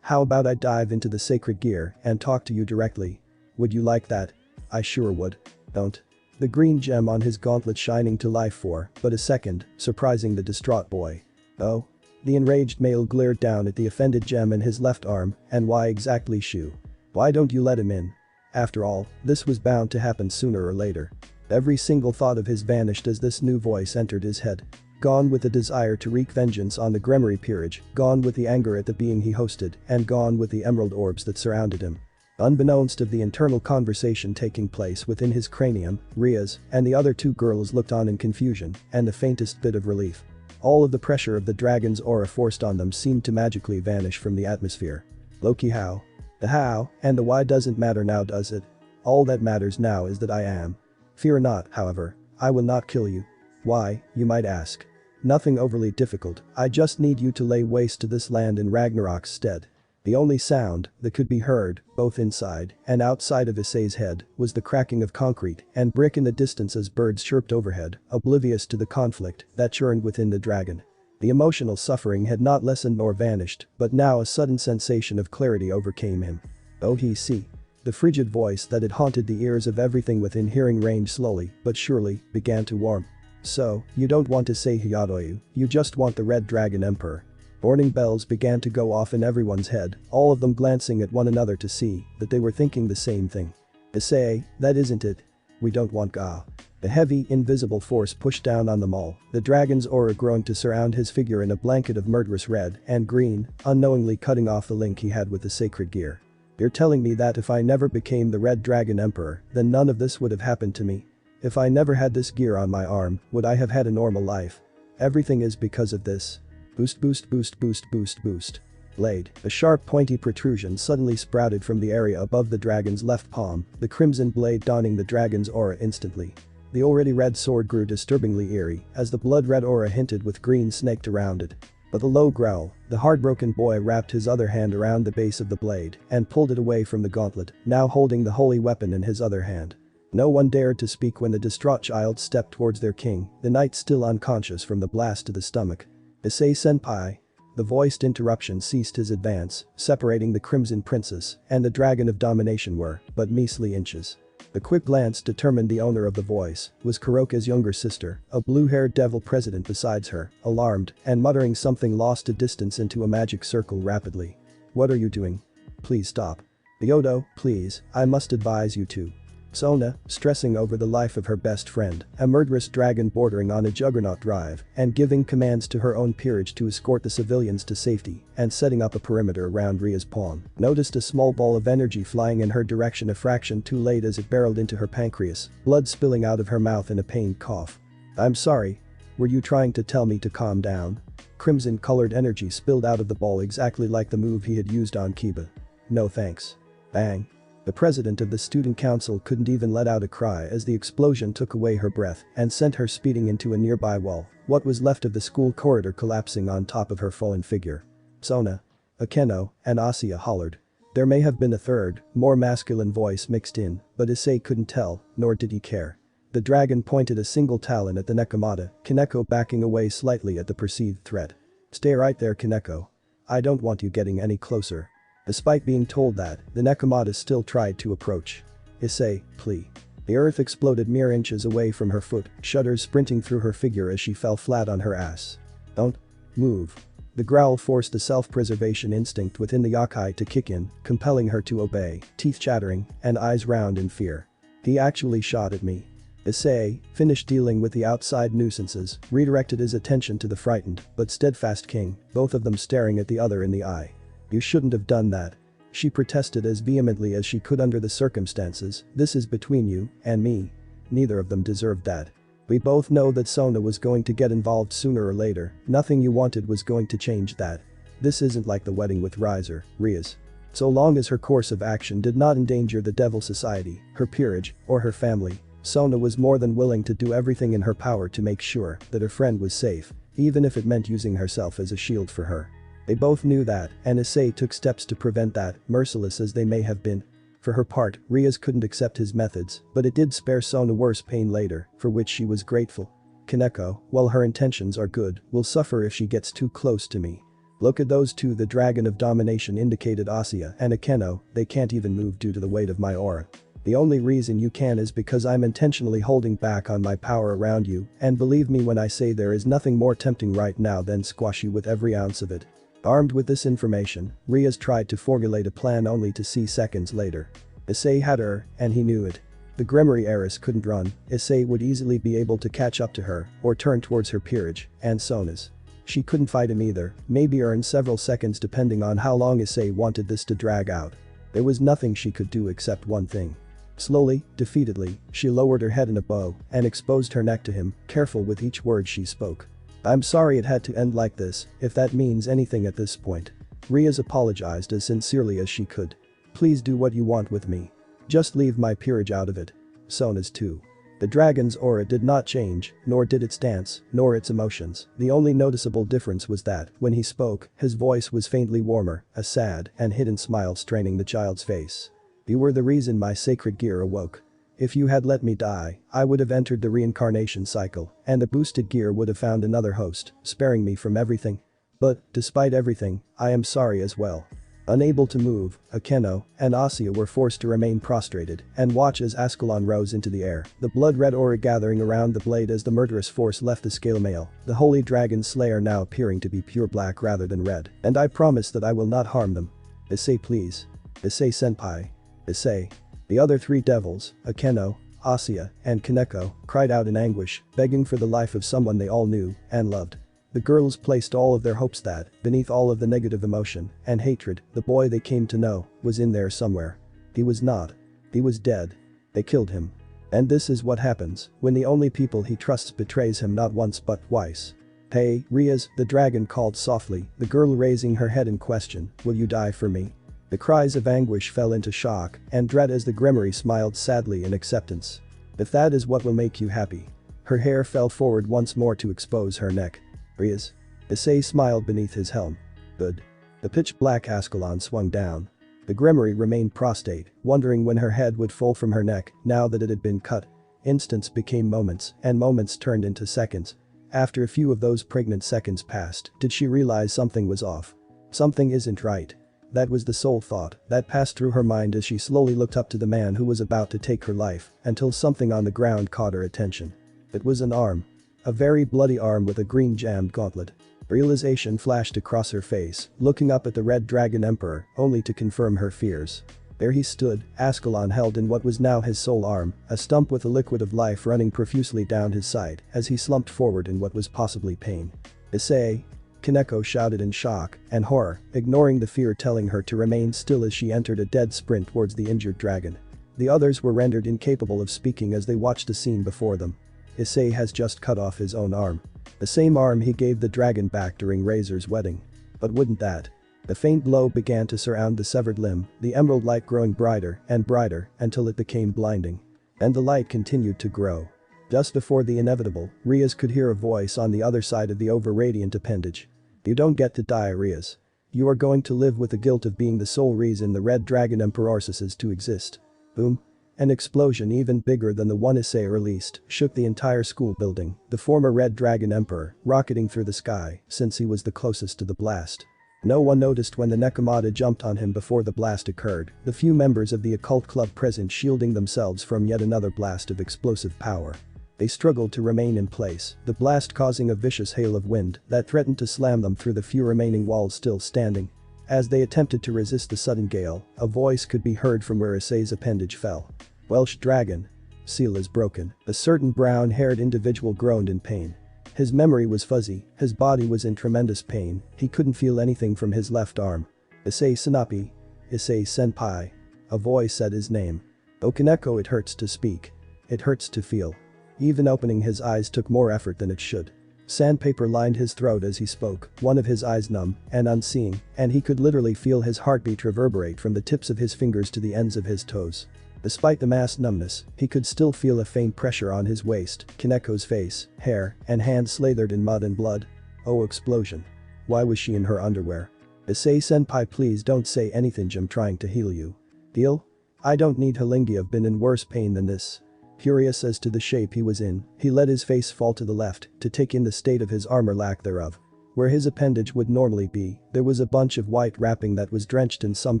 How about I dive into the sacred gear and talk to you directly? Would you like that?" "I sure would." "Don't." The green gem on his gauntlet shining to life for but a second, surprising the distraught boy. "Oh?" The enraged male glared down at the offended gem in his left arm, "And why exactly, Shu? Why don't you let him in? After all, this was bound to happen sooner or later." Every single thought of his vanished as this new voice entered his head. Gone with the desire to wreak vengeance on the Gremory peerage, gone with the anger at the being he hosted, and gone with the emerald orbs that surrounded him. Unbeknownst of the internal conversation taking place within his cranium, Riaz and the other two girls looked on in confusion and the faintest bit of relief. All of the pressure of the dragon's aura forced on them seemed to magically vanish from the atmosphere. "Loki, how? The how and the why doesn't matter now, does it? All that matters now is that I am. Fear not, however, I will not kill you." "Why, you might ask. Nothing overly difficult, I just need you to lay waste to this land in Ragnarok's stead. The only sound that could be heard, both inside and outside of Issei's head, was the cracking of concrete and brick in the distance as birds chirped overhead, oblivious to the conflict that churned within the dragon. The emotional suffering had not lessened nor vanished, but now a sudden sensation of clarity overcame him. Oh, he see. The frigid voice that had haunted the ears of everything within hearing range slowly, but surely, began to warm. So, you don't want to say Hyadoyu, you just want the Red Dragon Emperor. Warning bells began to go off in everyone's head, all of them glancing at one another to see that they were thinking the same thing. Issei, that isn't it. We don't want Ga. The heavy, invisible force pushed down on them all, the dragon's aura growing to surround his figure in a blanket of murderous red and green, unknowingly cutting off the link he had with the sacred gear. You're telling me that if I never became the Red Dragon Emperor, then none of this would have happened to me? If I never had this gear on my arm, would I have had a normal life? Everything is because of this. Boost boost boost boost boost boost. Blade. A sharp pointy protrusion suddenly sprouted from the area above the dragon's left palm, the crimson blade donning the dragon's aura instantly. The already red sword grew disturbingly eerie as the blood-red aura hinted with green snaked around it. With a low growl, the heartbroken boy wrapped his other hand around the base of the blade and pulled it away from the gauntlet, now holding the holy weapon in his other hand. No one dared to speak when the distraught child stepped towards their king, the knight still unconscious from the blast to the stomach. Issei senpai. The voiced interruption ceased his advance, separating the Crimson Princess and the Dragon of Domination were but measly inches. The quick glance determined the owner of the voice was Kuroka's younger sister, a blue-haired devil president besides her, alarmed and muttering something lost to distance into a magic circle rapidly. What are you doing? Please stop. Ryodo, please, I must advise you to. Sona, stressing over the life of her best friend, a murderous dragon bordering on a juggernaut drive, and giving commands to her own peerage to escort the civilians to safety, and setting up a perimeter around Ria's pawn, noticed a small ball of energy flying in her direction a fraction too late as it barreled into her pancreas, blood spilling out of her mouth in a pained cough. I'm sorry. Were you trying to tell me to calm down? Crimson-colored energy spilled out of the ball exactly like the move he had used on Kiba. No thanks. Bang. The president of the student council couldn't even let out a cry as the explosion took away her breath and sent her speeding into a nearby wall, what was left of the school corridor collapsing on top of her fallen figure. Sona. Akeno and Asuya hollered. There may have been a third, more masculine voice mixed in, but Issei couldn't tell, nor did he care. The dragon pointed a single talon at the Nekomata, Kaneko backing away slightly at the perceived threat. Stay right there, Kaneko. I don't want you getting any closer. Despite being told that, the Nekomata still tried to approach. Issei, plea. The earth exploded mere inches away from her foot, shudders sprinting through her figure as she fell flat on her ass. Don't move. The growl forced the self-preservation instinct within the yokai to kick in, compelling her to obey, teeth chattering and eyes round in fear. He actually shot at me. Issei, finished dealing with the outside nuisances, redirected his attention to the frightened but steadfast king, both of them staring at the other in the eye. You shouldn't have done that. She protested as vehemently as she could under the circumstances, this is between you and me. Neither of them deserved that. We both know that Sona was going to get involved sooner or later, nothing you wanted was going to change that. This isn't like the wedding with Riser, Ria's. So long as her course of action did not endanger the Devil Society, her peerage, or her family, Sona was more than willing to do everything in her power to make sure that her friend was safe, even if it meant using herself as a shield for her. They both knew that, and Issei took steps to prevent that, merciless as they may have been. For her part, Rias couldn't accept his methods, but it did spare Sona worse pain later, for which she was grateful. Kaneko, while her intentions are good, will suffer if she gets too close to me. Look at those two, the Dragon of Domination indicated Asuya and Akeno, they can't even move due to the weight of my aura. The only reason you can is because I'm intentionally holding back on my power around you, and believe me when I say there is nothing more tempting right now than squash you with every ounce of it. Armed with this information, Rias tried to formulate a plan only to see seconds later. Issei had her, and he knew it. The Grimoire heiress couldn't run, Issei would easily be able to catch up to her or turn towards her peerage, and Sona's. She couldn't fight him either, maybe earn several seconds depending on how long Issei wanted this to drag out. There was nothing she could do except one thing. Slowly, defeatedly, she lowered her head in a bow and exposed her neck to him, careful with each word she spoke. I'm sorry it had to end like this, if that means anything at this point. Rias apologized as sincerely as she could. Please do what you want with me. Just leave my peerage out of it. Sona's too. The dragon's aura did not change, nor did its dance, nor its emotions. The only noticeable difference was that, when he spoke, his voice was faintly warmer, a sad and hidden smile straining the child's face. You were the reason my sacred gear awoke. If you had let me die, I would have entered the reincarnation cycle, and the boosted gear would have found another host, sparing me from everything. But, despite everything, I am sorry as well. Unable to move, Akeno and Asya were forced to remain prostrated and watch as Ascalon rose into the air, the blood-red aura gathering around the blade as the murderous force left the scale mail, the holy dragon slayer now appearing to be pure black rather than red. And I promise that I will not harm them. Issei, please. Issei senpai. Issei. The other three devils, Akeno, Asya, and Kaneko, cried out in anguish, begging for the life of someone they all knew and loved. The girls placed all of their hopes that, beneath all of the negative emotion and hatred, the boy they came to know was in there somewhere. He was not. He was dead. They killed him. And this is what happens when the only people he trusts betrays him not once but twice. Hey, Riaz, the dragon called softly, the girl raising her head in question, will you die for me? The cries of anguish fell into shock and dread as the Grimoire smiled sadly in acceptance. If that is what will make you happy. Her hair fell forward once more to expose her neck. Riaz. Issei smiled beneath his helm. Good. The pitch-black Ascalon swung down. The Grimoire remained prostrate, wondering when her head would fall from her neck now that it had been cut. Instants became moments, and moments turned into seconds. After a few of those pregnant seconds passed, did she realize something was off? Something isn't right. That was the sole thought that passed through her mind as she slowly looked up to the man who was about to take her life, until something on the ground caught her attention. It was an arm. A very bloody arm with a green jammed gauntlet. Realization flashed across her face, looking up at the Red Dragon Emperor, only to confirm her fears. There he stood, Ascalon held in what was now his sole arm, a stump with a liquid of life running profusely down his side as he slumped forward in what was possibly pain. Issei. Kaneko shouted in shock and horror, ignoring the fear telling her to remain still as she entered a dead sprint towards the injured dragon. The others were rendered incapable of speaking as they watched the scene before them. Issei has just cut off his own arm. The same arm he gave the dragon back during Razor's wedding. But wouldn't that? The faint glow began to surround the severed limb, the emerald light growing brighter and brighter until it became blinding. And the light continued to grow. Just before the inevitable, Riaz could hear a voice on the other side of the over-radiant appendage. You don't get to die, Riaz. You are going to live with the guilt of being the sole reason the Red Dragon Emperor ceases to exist. Boom. An explosion even bigger than the one Issei released shook the entire school building, the former Red Dragon Emperor rocketing through the sky since he was the closest to the blast. No one noticed when the Nekomata jumped on him before the blast occurred, the few members of the occult club present shielding themselves from yet another blast of explosive power. They struggled to remain in place, the blast causing a vicious hail of wind that threatened to slam them through the few remaining walls still standing. As they attempted to resist the sudden gale, a voice could be heard from where Issei's appendage fell. Welsh dragon. Seal is broken. A certain brown-haired individual groaned in pain. His memory was fuzzy, his body was in tremendous pain, he couldn't feel anything from his left arm. Issei Sanapi. Issei senpai. A voice said his name. Kaneko, it hurts to speak. It hurts to feel. Even opening his eyes took more effort than it should. Sandpaper lined his throat as he spoke, one of his eyes numb and unseeing, and he could literally feel his heartbeat reverberate from the tips of his fingers to the ends of his toes. Despite the mass numbness, he could still feel a faint pressure on his waist, Kaneko's face, hair, and hands slathered in mud and blood. Oh, explosion. Why was she in her underwear? Issei senpai, please don't say anything, I'm trying to heal you. Deal? I don't need Halingi, I've been in worse pain than this. Curious as to the shape he was in, he let his face fall to the left to take in the state of his armor, lack thereof. Where his appendage would normally be, there was a bunch of white wrapping that was drenched in some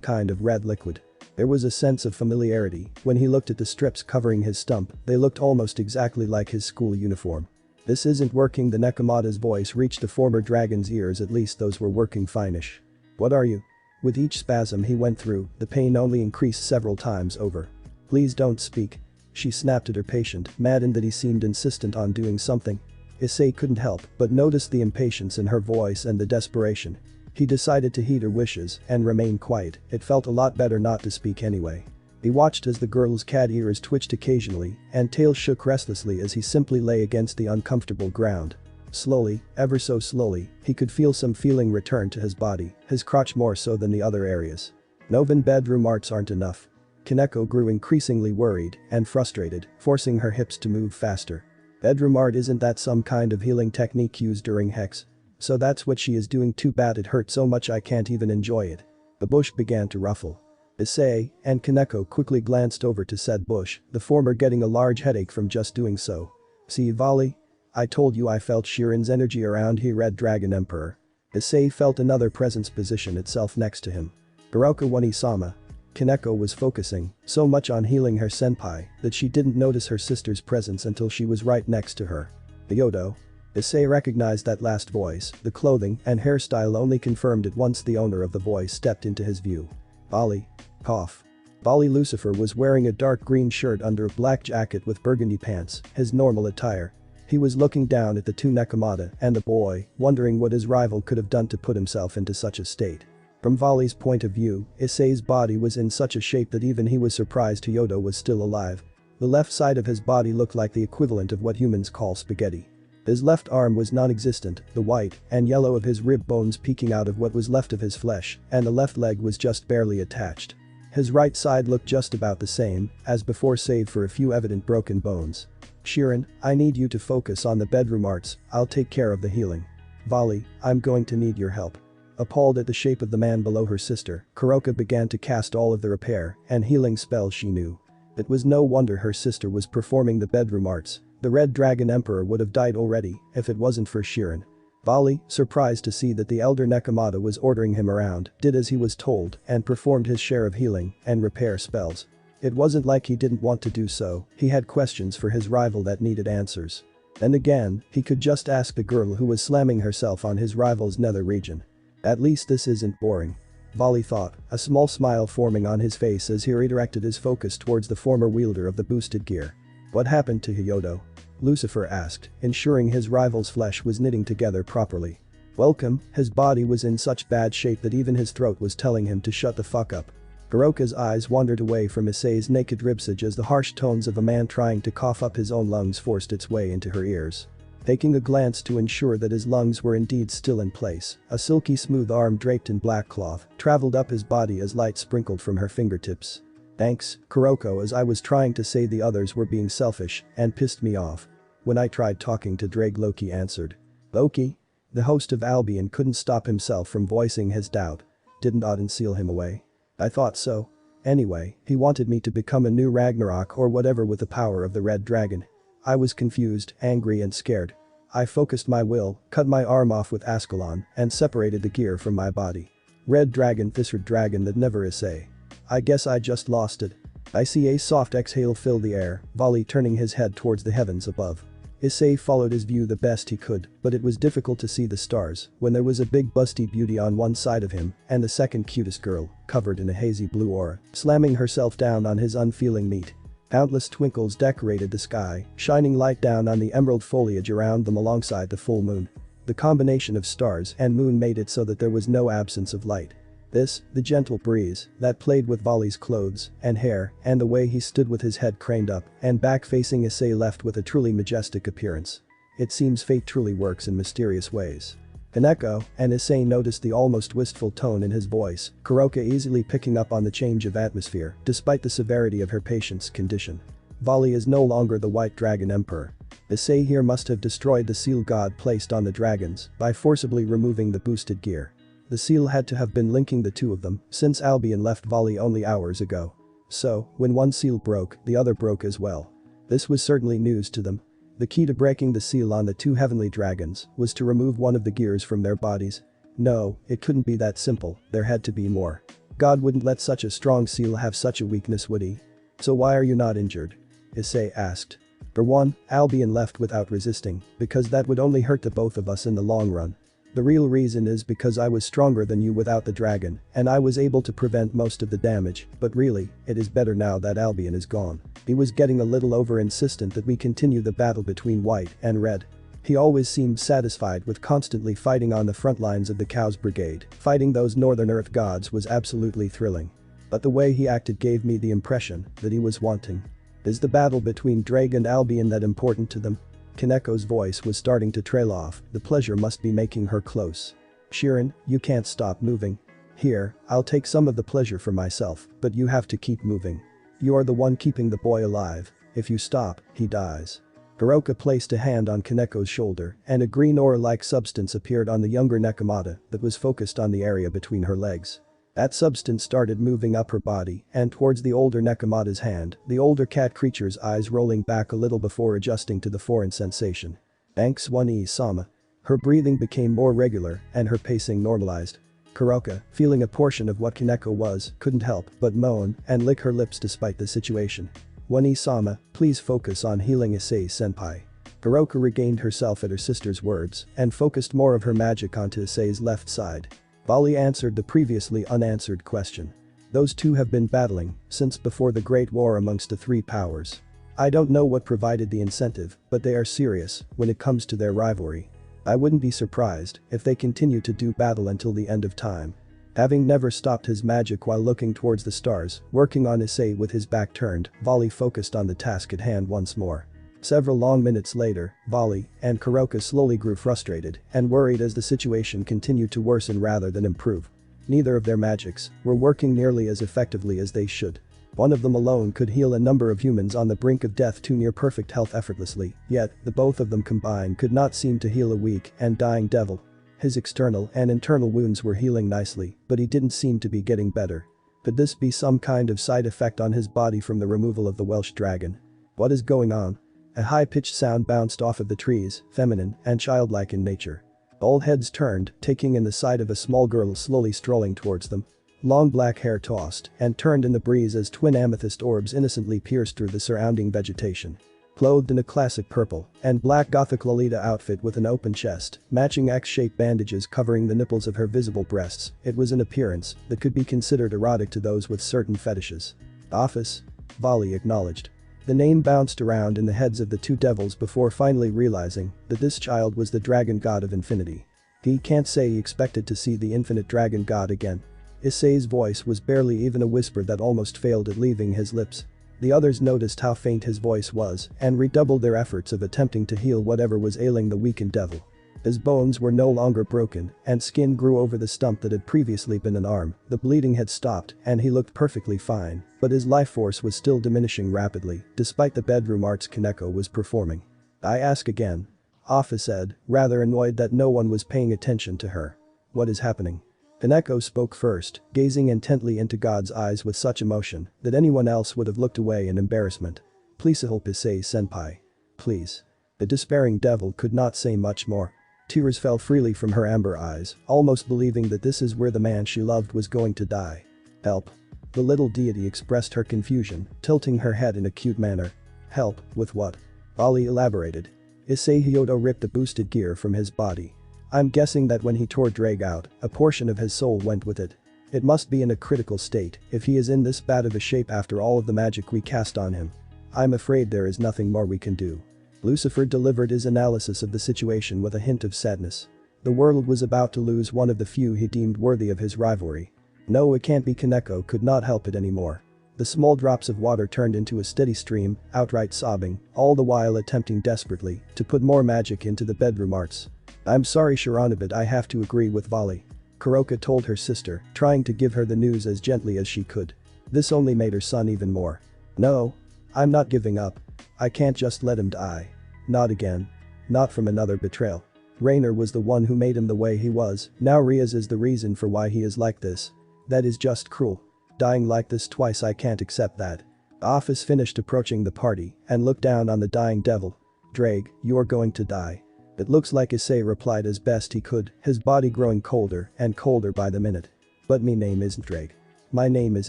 kind of red liquid. There was a sense of familiarity when he looked at the strips covering his stump, they looked almost exactly like his school uniform. This isn't working, the Nekomata's voice reached the former dragon's ears, at least those were working fine-ish. What are you? With each spasm he went through, the pain only increased several times over. Please don't speak. She snapped at her patient, maddened that he seemed insistent on doing something. Issei couldn't help but notice the impatience in her voice and the desperation. He decided to heed her wishes and remain quiet, it felt a lot better not to speak anyway. He watched as the girl's cat ears twitched occasionally and tail shook restlessly as he simply lay against the uncomfortable ground. Slowly, ever so slowly, he could feel some feeling return to his body, his crotch more so than the other areas. Novan bedroom arts aren't enough. Kaneko grew increasingly worried and frustrated, forcing her hips to move faster. Bedroom art, isn't that some kind of healing technique used during Hex? So that's what she is doing. Too bad it hurt so much I can't even enjoy it. The bush began to ruffle. Issei and Kaneko quickly glanced over to said bush, the former getting a large headache from just doing so. See, Volley? I told you I felt Shirin's energy around here. Red Dragon Emperor. Issei felt another presence position itself next to him. Baroka Wani-sama. Kaneko was focusing so much on healing her senpai that she didn't notice her sister's presence until she was right next to her. Yodo. Issei recognized that last voice. The clothing and hairstyle only confirmed it once the owner of the voice stepped into his view. Volley. Cough. Volley Lucifer was wearing a dark green shirt under a black jacket with burgundy pants, his normal attire. He was looking down at the two Nekomata and the boy, wondering what his rival could have done to put himself into such a state. From Volley's point of view, Issei's body was in such a shape that even he was surprised Yodo was still alive. The left side of his body looked like the equivalent of what humans call spaghetti. His left arm was non-existent, the white and yellow of his rib bones peeking out of what was left of his flesh, and the left leg was just barely attached. His right side looked just about the same as before, save for a few evident broken bones. Shirin, I need you to focus on the bedroom arts. I'll take care of the healing. Volley, I'm going to need your help. Appalled at the shape of the man below her sister, Kuroka began to cast all of the repair and healing spells she knew. It was no wonder her sister was performing the bedroom arts. The Red Dragon Emperor would have died already if it wasn't for Shirin. Volley, surprised to see that the elder Nekomata was ordering him around, did as he was told and performed his share of healing and repair spells. It wasn't like he didn't want to do so, he had questions for his rival that needed answers. Then again, he could just ask the girl who was slamming herself on his rival's nether region. At least this isn't boring. Volley thought, a small smile forming on his face as he redirected his focus towards the former wielder of the boosted gear. What happened to Yodo? Lucifer asked, ensuring his rival's flesh was knitting together properly. Welcome, his body was in such bad shape that even his throat was telling him to shut the fuck up. Kuroka's eyes wandered away from Issei's naked ribsage as the harsh tones of a man trying to cough up his own lungs forced its way into her ears. Taking a glance to ensure that his lungs were indeed still in place, a silky smooth arm draped in black cloth traveled up his body as light sprinkled from her fingertips. Thanks, Kuroko, as I was trying to say the others were being selfish and pissed me off. When I tried talking to Drake, Loki answered. Loki? The host of Albion couldn't stop himself from voicing his doubt. Didn't Odin seal him away? I thought so. Anyway, he wanted me to become a new Ragnarok or whatever with the power of the Red Dragon. I was confused, angry and scared. I focused my will, cut my arm off with Ascalon, and separated the gear from my body. Red Dragon, this red dragon that never Issei. I guess I just lost it. I see a soft exhale fill the air, Volley turning his head towards the heavens above. Issei followed his view the best he could, but it was difficult to see the stars when there was a big busty beauty on one side of him and the second cutest girl, covered in a hazy blue aura, slamming herself down on his unfeeling meat. Countless twinkles decorated the sky, shining light down on the emerald foliage around them alongside the full moon. The combination of stars and moon made it so that there was no absence of light. This, the gentle breeze that played with Volley's clothes and hair, and the way he stood with his head craned up and back facing Issei left with a truly majestic appearance. It seems fate truly works in mysterious ways. Kaneko and Issei noticed the almost wistful tone in his voice, Kuroka easily picking up on the change of atmosphere despite the severity of her patient's condition. Volley is no longer the White Dragon Emperor. Issei here must have destroyed the seal god placed on the dragons by forcibly removing the boosted gear. The seal had to have been linking the two of them since Albion left Volley only hours ago. So, when one seal broke, the other broke as well. This was certainly news to them. The key to breaking the seal on the two heavenly dragons was to remove one of the gears from their bodies. No, it couldn't be that simple, there had to be more. God wouldn't let such a strong seal have such a weakness, would he? So why are you not injured? Issei asked. For one, Albion left without resisting, because that would only hurt the both of us in the long run. The real reason is because I was stronger than you without the dragon, and I was able to prevent most of the damage, but really, it is better now that Albion is gone. He was getting a little over-insistent that we continue the battle between White and Red. He always seemed satisfied with constantly fighting on the front lines of the Chaos Brigade. Fighting those Northern Earth gods was absolutely thrilling. But the way he acted gave me the impression that he was wanting. Is the battle between Drake and Albion that important to them? Kaneko's voice was starting to trail off, the pleasure must be making her close. Shirin, you can't stop moving. Here, I'll take some of the pleasure for myself, but you have to keep moving. You are the one keeping the boy alive. If you stop, he dies. Kuroka placed a hand on Kaneko's shoulder and a green ore-like substance appeared on the younger Nekomata that was focused on the area between her legs. That substance started moving up her body and towards the older Nekomata's hand, the older cat creature's eyes rolling back a little before adjusting to the foreign sensation. Thanks One-sama. Her breathing became more regular and her pacing normalized. Kuroka, feeling a portion of what Kaneko was, couldn't help but moan and lick her lips despite the situation. One-sama, please focus on healing Issei-senpai. Kuroka regained herself at her sister's words and focused more of her magic onto Issei's left side. Bali answered the previously unanswered question. Those two have been battling since before the Great War amongst the three powers. I don't know what provided the incentive, but they are serious when it comes to their rivalry. I wouldn't be surprised if they continue to do battle until the end of time. Having never stopped his magic while looking towards the stars, working on Issei with his back turned, Vali focused on the task at hand once more. Several long minutes later, Vali and Kuroka slowly grew frustrated and worried as the situation continued to worsen rather than improve. Neither of their magics were working nearly as effectively as they should. One of them alone could heal a number of humans on the brink of death to near perfect health effortlessly, yet the both of them combined could not seem to heal a weak and dying devil. His external and internal wounds were healing nicely, but he didn't seem to be getting better. Could this be some kind of side effect on his body from the removal of the Welsh dragon? What is going on? A high-pitched sound bounced off of the trees, feminine and childlike in nature. All heads turned, taking in the sight of a small girl slowly strolling towards them. Long black hair tossed and turned in the breeze as twin amethyst orbs innocently pierced through the surrounding vegetation. Clothed in a classic purple and black gothic Lolita outfit with an open chest, matching X-shaped bandages covering the nipples of her visible breasts, it was an appearance that could be considered erotic to those with certain fetishes. Ophis? Vali acknowledged. The name bounced around in the heads of the two devils before finally realizing that this child was the dragon god of infinity. He can't say he expected to see the infinite dragon god again. Issei's voice was barely even a whisper that almost failed at leaving his lips. The others noticed how faint his voice was and redoubled their efforts of attempting to heal whatever was ailing the weakened devil. His bones were no longer broken and skin grew over the stump that had previously been an arm, the bleeding had stopped and he looked perfectly fine, but his life force was still diminishing rapidly despite the bedroom arts Kaneko was performing. I ask again. Ophis said, rather annoyed that no one was paying attention to her. What is happening? Kaneko spoke first, gazing intently into God's eyes with such emotion that anyone else would have looked away in embarrassment. Please help Issei-senpai. Please. The despairing devil could not say much more. Tears fell freely from her amber eyes, almost believing that this is where the man she loved was going to die. Help. The little deity expressed her confusion, tilting her head in a cute manner. Help, with what? Ali elaborated. Issei Hyodo ripped the boosted gear from his body. I'm guessing that when he tore Drag out, a portion of his soul went with it. It must be in a critical state if he is in this bad of a shape after all of the magic we cast on him. I'm afraid there is nothing more we can do. Lucifer delivered his analysis of the situation with a hint of sadness. The world was about to lose one of the few he deemed worthy of his rivalry. No, it can't be. Kaneko could not help it anymore. The small drops of water turned into a steady stream, outright sobbing, all the while attempting desperately to put more magic into the bedroom arts. I'm sorry Sharonda, but I have to agree with Vali. Kuroka told her sister, trying to give her the news as gently as she could. This only made her son even more. No. I'm not giving up. I can't just let him die. Not again. Not from another betrayal. Rainer was the one who made him the way he was, now Riaz is the reason for why he is like this. That is just cruel. Dying like this twice, I can't accept that. Ophis finished approaching the party and looked down on the dying devil. Drag, you're going to die. It looks like Issei replied as best he could, his body growing colder and colder by the minute. But me name isn't Drag. My name is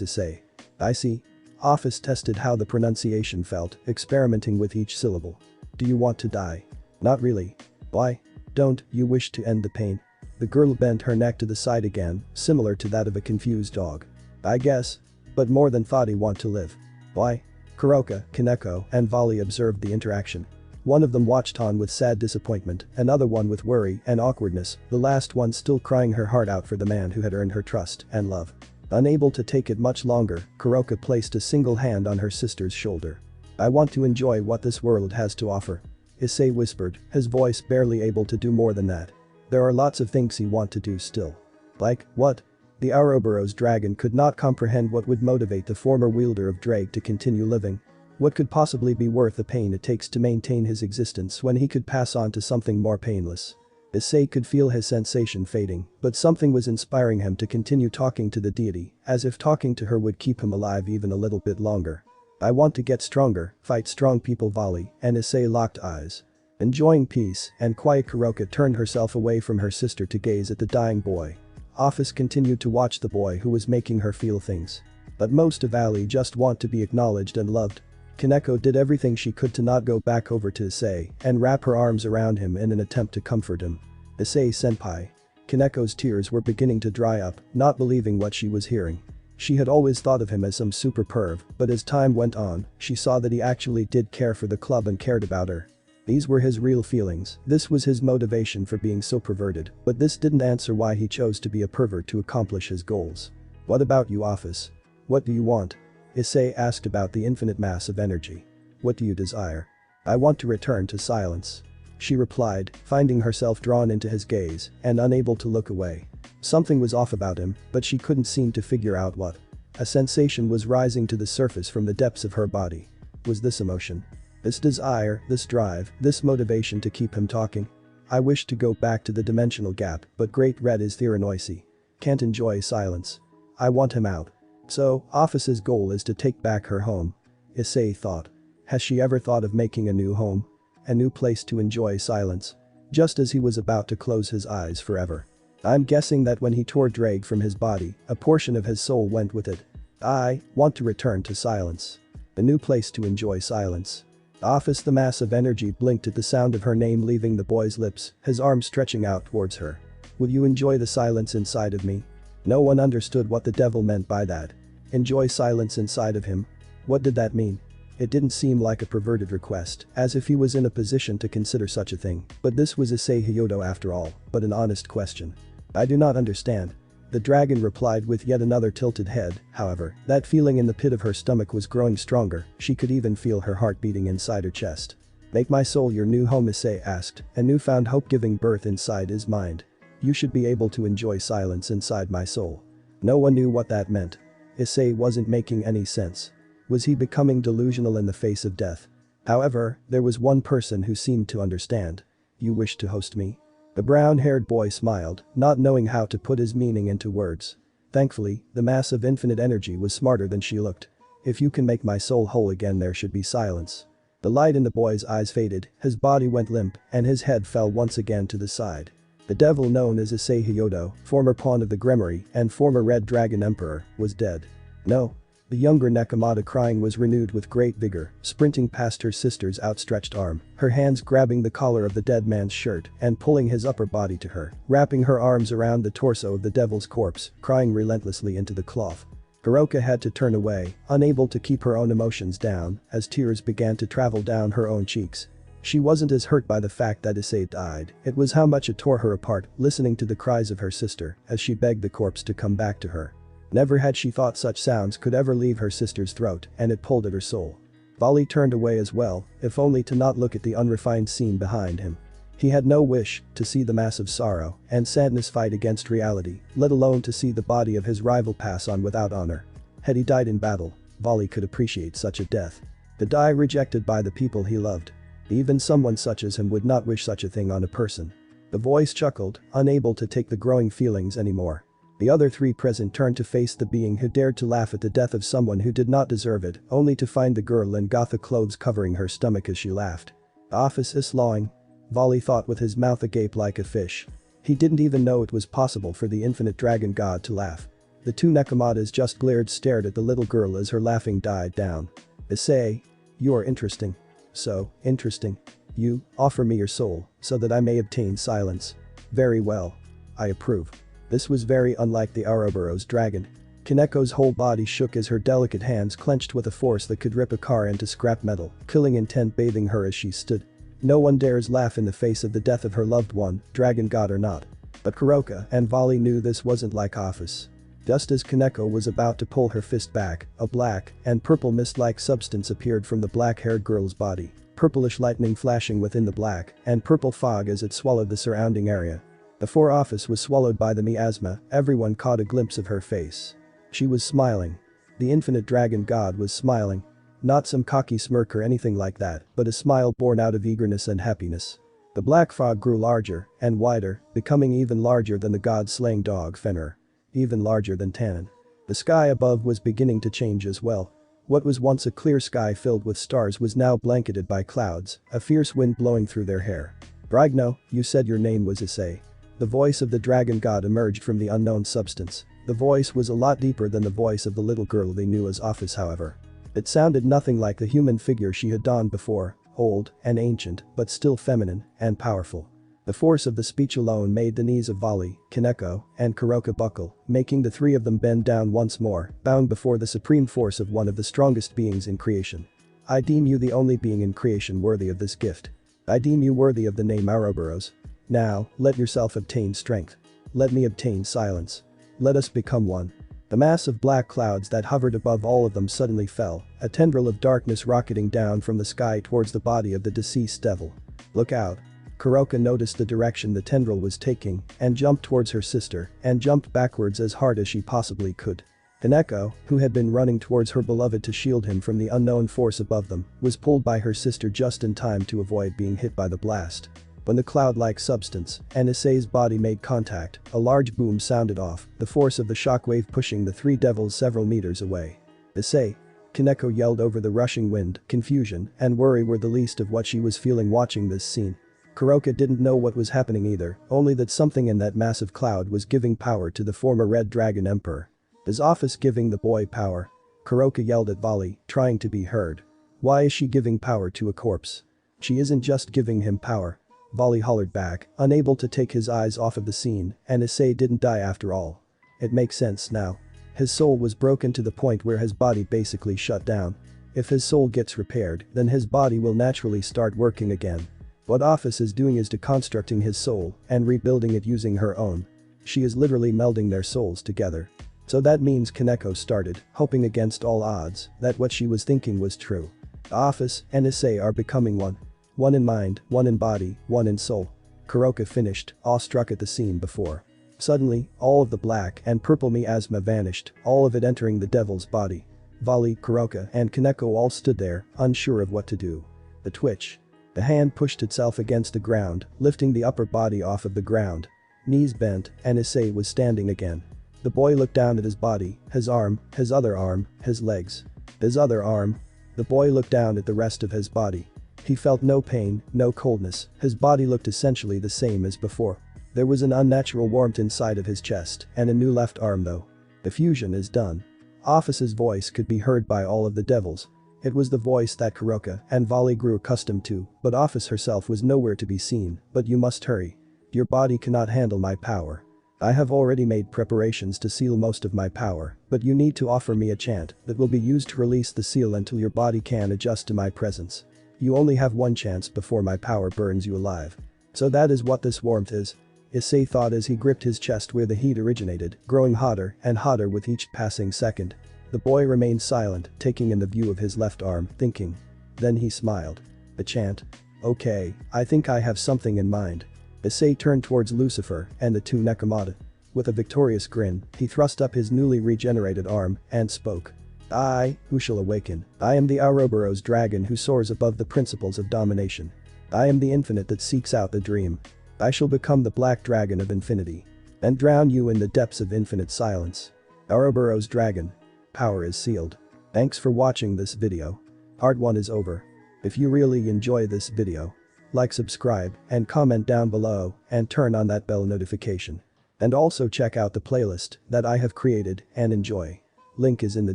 Issei. I see. Ophis tested how the pronunciation felt, experimenting with each syllable. Do you want to die? Not really. Why? Don't you wish to end the pain? The girl bent her neck to the side again, similar to that of a confused dog. I guess. But more than thought he want to live. Why? Kuroka, Kaneko, and Vali observed the interaction. One of them watched on with sad disappointment, another one with worry and awkwardness, the last one still crying her heart out for the man who had earned her trust and love. Unable to take it much longer, Kuroka placed a single hand on her sister's shoulder. I want to enjoy what this world has to offer. Issei whispered, his voice barely able to do more than that. There are lots of things he want to do still. Like, what? The Ouroboros dragon could not comprehend what would motivate the former wielder of Drake to continue living. What could possibly be worth the pain it takes to maintain his existence when he could pass on to something more painless? Issei could feel his sensation fading, but something was inspiring him to continue talking to the deity, as if talking to her would keep him alive even a little bit longer. I want to get stronger, fight strong people Volley and Issei locked eyes. Enjoying peace and quiet, Kuroka turned herself away from her sister to gaze at the dying boy. Ophis continued to watch the boy who was making her feel things. But most of Ali just want to be acknowledged and loved. Kaneko did everything she could to not go back over to Issei and wrap her arms around him in an attempt to comfort him. Issei-senpai. Kaneko's tears were beginning to dry up, not believing what she was hearing. She had always thought of him as some super perv, but as time went on, she saw that he actually did care for the club and cared about her. These were his real feelings, this was his motivation for being so perverted, but this didn't answer why he chose to be a pervert to accomplish his goals. What about you, Ophis? What do you want? Issei asked about the infinite mass of energy. What do you desire? I want to return to silence. She replied, finding herself drawn into his gaze and unable to look away. Something was off about him, but she couldn't seem to figure out what. A sensation was rising to the surface from the depths of her body. Was this emotion? This desire, this drive, this motivation to keep him talking? I wish to go back to the dimensional gap, but Great Red is Theranosy. Can't enjoy silence. I want him out. So, Ophis's goal is to take back her home. Issei thought. Has she ever thought of making a new home? A new place to enjoy silence? Just as he was about to close his eyes forever. I'm guessing that when he tore Drake from his body, a portion of his soul went with it. I want to return to silence. A new place to enjoy silence. Ophis, the mass of energy, blinked at the sound of her name leaving the boy's lips, his arm stretching out towards her. Will you enjoy the silence inside of me? No one understood what the devil meant by that. Enjoy silence inside of him? What did that mean? It didn't seem like a perverted request, as if he was in a position to consider such a thing, but this was Issei Hyodo after all, but an honest question. I do not understand. The dragon replied with yet another tilted head, however, that feeling in the pit of her stomach was growing stronger, she could even feel her heart beating inside her chest. Make my soul your new home, Issei asked, a newfound hope giving birth inside his mind. You should be able to enjoy silence inside my soul. No one knew what that meant. Issei wasn't making any sense. Was he becoming delusional in the face of death? However, there was one person who seemed to understand. You wish to host me? The brown-haired boy smiled, not knowing how to put his meaning into words. Thankfully, the mass of infinite energy was smarter than she looked. If you can make my soul whole again, there should be silence. The light in the boy's eyes faded, his body went limp, and his head fell once again to the side. The devil known as Issei Hyodo, former pawn of the Grimoire and former Red Dragon Emperor, was dead. No. The younger Nekomata crying was renewed with great vigor, sprinting past her sister's outstretched arm, her hands grabbing the collar of the dead man's shirt and pulling his upper body to her, wrapping her arms around the torso of the devil's corpse, crying relentlessly into the cloth. Hiroka had to turn away, unable to keep her own emotions down, as tears began to travel down her own cheeks. She wasn't as hurt by the fact that Issei died, it was how much it tore her apart, listening to the cries of her sister as she begged the corpse to come back to her. Never had she thought such sounds could ever leave her sister's throat, and it pulled at her soul. Volley turned away as well, if only to not look at the unrefined scene behind him. He had no wish to see the massive sorrow and sadness fight against reality, let alone to see the body of his rival pass on without honor. Had he died in battle, Volley could appreciate such a death. To die rejected by the people he loved. Even someone such as him would not wish such a thing on a person. The voice chuckled, unable to take the growing feelings anymore. The other three present turned to face the being who dared to laugh at the death of someone who did not deserve it, only to find the girl in gothic clothes covering her stomach as she laughed. Ophis is lawing. Volley thought with his mouth agape like a fish. He didn't even know it was possible for the infinite dragon god to laugh. The two Nekomatas just stared at the little girl as her laughing died down. Issei, you are interesting. So interesting. You offer me your soul so that I may obtain silence. Very well. I approve. This was very unlike the Ouroboros dragon. Kaneko's whole body shook as her delicate hands clenched with a force that could rip a car into scrap metal, killing intent bathing her as she stood. No one dares laugh in the face of the death of her loved one, dragon god or not. But Kuroka and Volley knew this wasn't like Ophis. Just as Kaneko was about to pull her fist back, a black and purple mist-like substance appeared from the black-haired girl's body, purplish lightning flashing within the black and purple fog as it swallowed the surrounding area. Before Ophis was swallowed by the miasma, everyone caught a glimpse of her face. She was smiling. The infinite dragon god was smiling. Not some cocky smirk or anything like that, but a smile born out of eagerness and happiness. The black fog grew larger and wider, becoming even larger than the god-slaying dog Fenrir. Even larger than Tannin. The sky above was beginning to change as well. What was once a clear sky filled with stars was now blanketed by clouds, a fierce wind blowing through their hair. Brygno, you said your name was Issei. The voice of the dragon god emerged from the unknown substance. The voice was a lot deeper than the voice of the little girl they knew as Ophis, however. It sounded nothing like the human figure she had donned before, old and ancient, but still feminine and powerful. The force of the speech alone made the knees of Vali, Kaneko, and Kuroka buckle, making the three of them bend down once more, bound before the supreme force of one of the strongest beings in creation. I deem you the only being in creation worthy of this gift. I deem you worthy of the name Ouroboros. Now, let yourself obtain strength. Let me obtain silence. Let us become one. The mass of black clouds that hovered above all of them suddenly fell, a tendril of darkness rocketing down from the sky towards the body of the deceased devil. Look out. Kuroka noticed the direction the tendril was taking and jumped towards her sister and jumped backwards as hard as she possibly could. Kaneko, who had been running towards her beloved to shield him from the unknown force above them, was pulled by her sister just in time to avoid being hit by the blast. When the cloud-like substance and Issei's body made contact, a large boom sounded off, the force of the shockwave pushing the three devils several meters away. Issei! Kaneko yelled over the rushing wind. Confusion and worry were the least of what she was feeling watching this scene. Kuroka didn't know what was happening either, only that something in that massive cloud was giving power to the former Red Dragon Emperor. Is Ophis giving the boy power? Kuroka yelled at Vali, trying to be heard. Why is she giving power to a corpse? She isn't just giving him power. Vali hollered back, unable to take his eyes off of the scene, and Issei didn't die after all. It makes sense now. His soul was broken to the point where his body basically shut down. If his soul gets repaired, then his body will naturally start working again. What Ophis is doing is deconstructing his soul and rebuilding it using her own. She is literally melding their souls together. So that means Kaneko started, hoping against all odds, that what she was thinking was true. Ophis and Issei are becoming one. One in mind, one in body, one in soul. Kuroka finished, awestruck at the scene before. Suddenly, all of the black and purple miasma vanished, all of it entering the devil's body. Vali, Kuroka, and Kaneko all stood there, unsure of what to do. The twitch. The hand pushed itself against the ground, lifting the upper body off of the ground. Knees bent, and Issei was standing again. The boy looked down at his body, his arm, his other arm, his legs. His other arm. The boy looked down at the rest of his body. He felt no pain, no coldness, his body looked essentially the same as before. There was an unnatural warmth inside of his chest and a new left arm though. The fusion is done. Ophis's voice could be heard by all of the devils. It was the voice that Kuroka and Vali grew accustomed to, but Ophis herself was nowhere to be seen. But you must hurry. Your body cannot handle my power. I have already made preparations to seal most of my power, but you need to offer me a chant that will be used to release the seal until your body can adjust to my presence. You only have one chance before my power burns you alive. So that is what this warmth is. Issei thought as he gripped his chest where the heat originated, growing hotter and hotter with each passing second. The boy remained silent, taking in the view of his left arm, thinking. Then he smiled. The chant. Okay, I think I have something in mind. Issei turned towards Lucifer and the two Nekomata. With a victorious grin, he thrust up his newly regenerated arm and spoke. I, who shall awaken, I am the Ouroboros dragon who soars above the principles of domination. I am the infinite that seeks out the dream. I shall become the black dragon of infinity. And drown you in the depths of infinite silence. Ouroboros dragon. Power is sealed. Thanks for watching this video. Part 1 is over. If you really enjoy this video, like, subscribe, and comment down below, and turn on that bell notification. And also check out the playlist that I have created and enjoy. Link is in the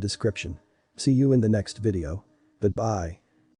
description. See you in the next video. Goodbye.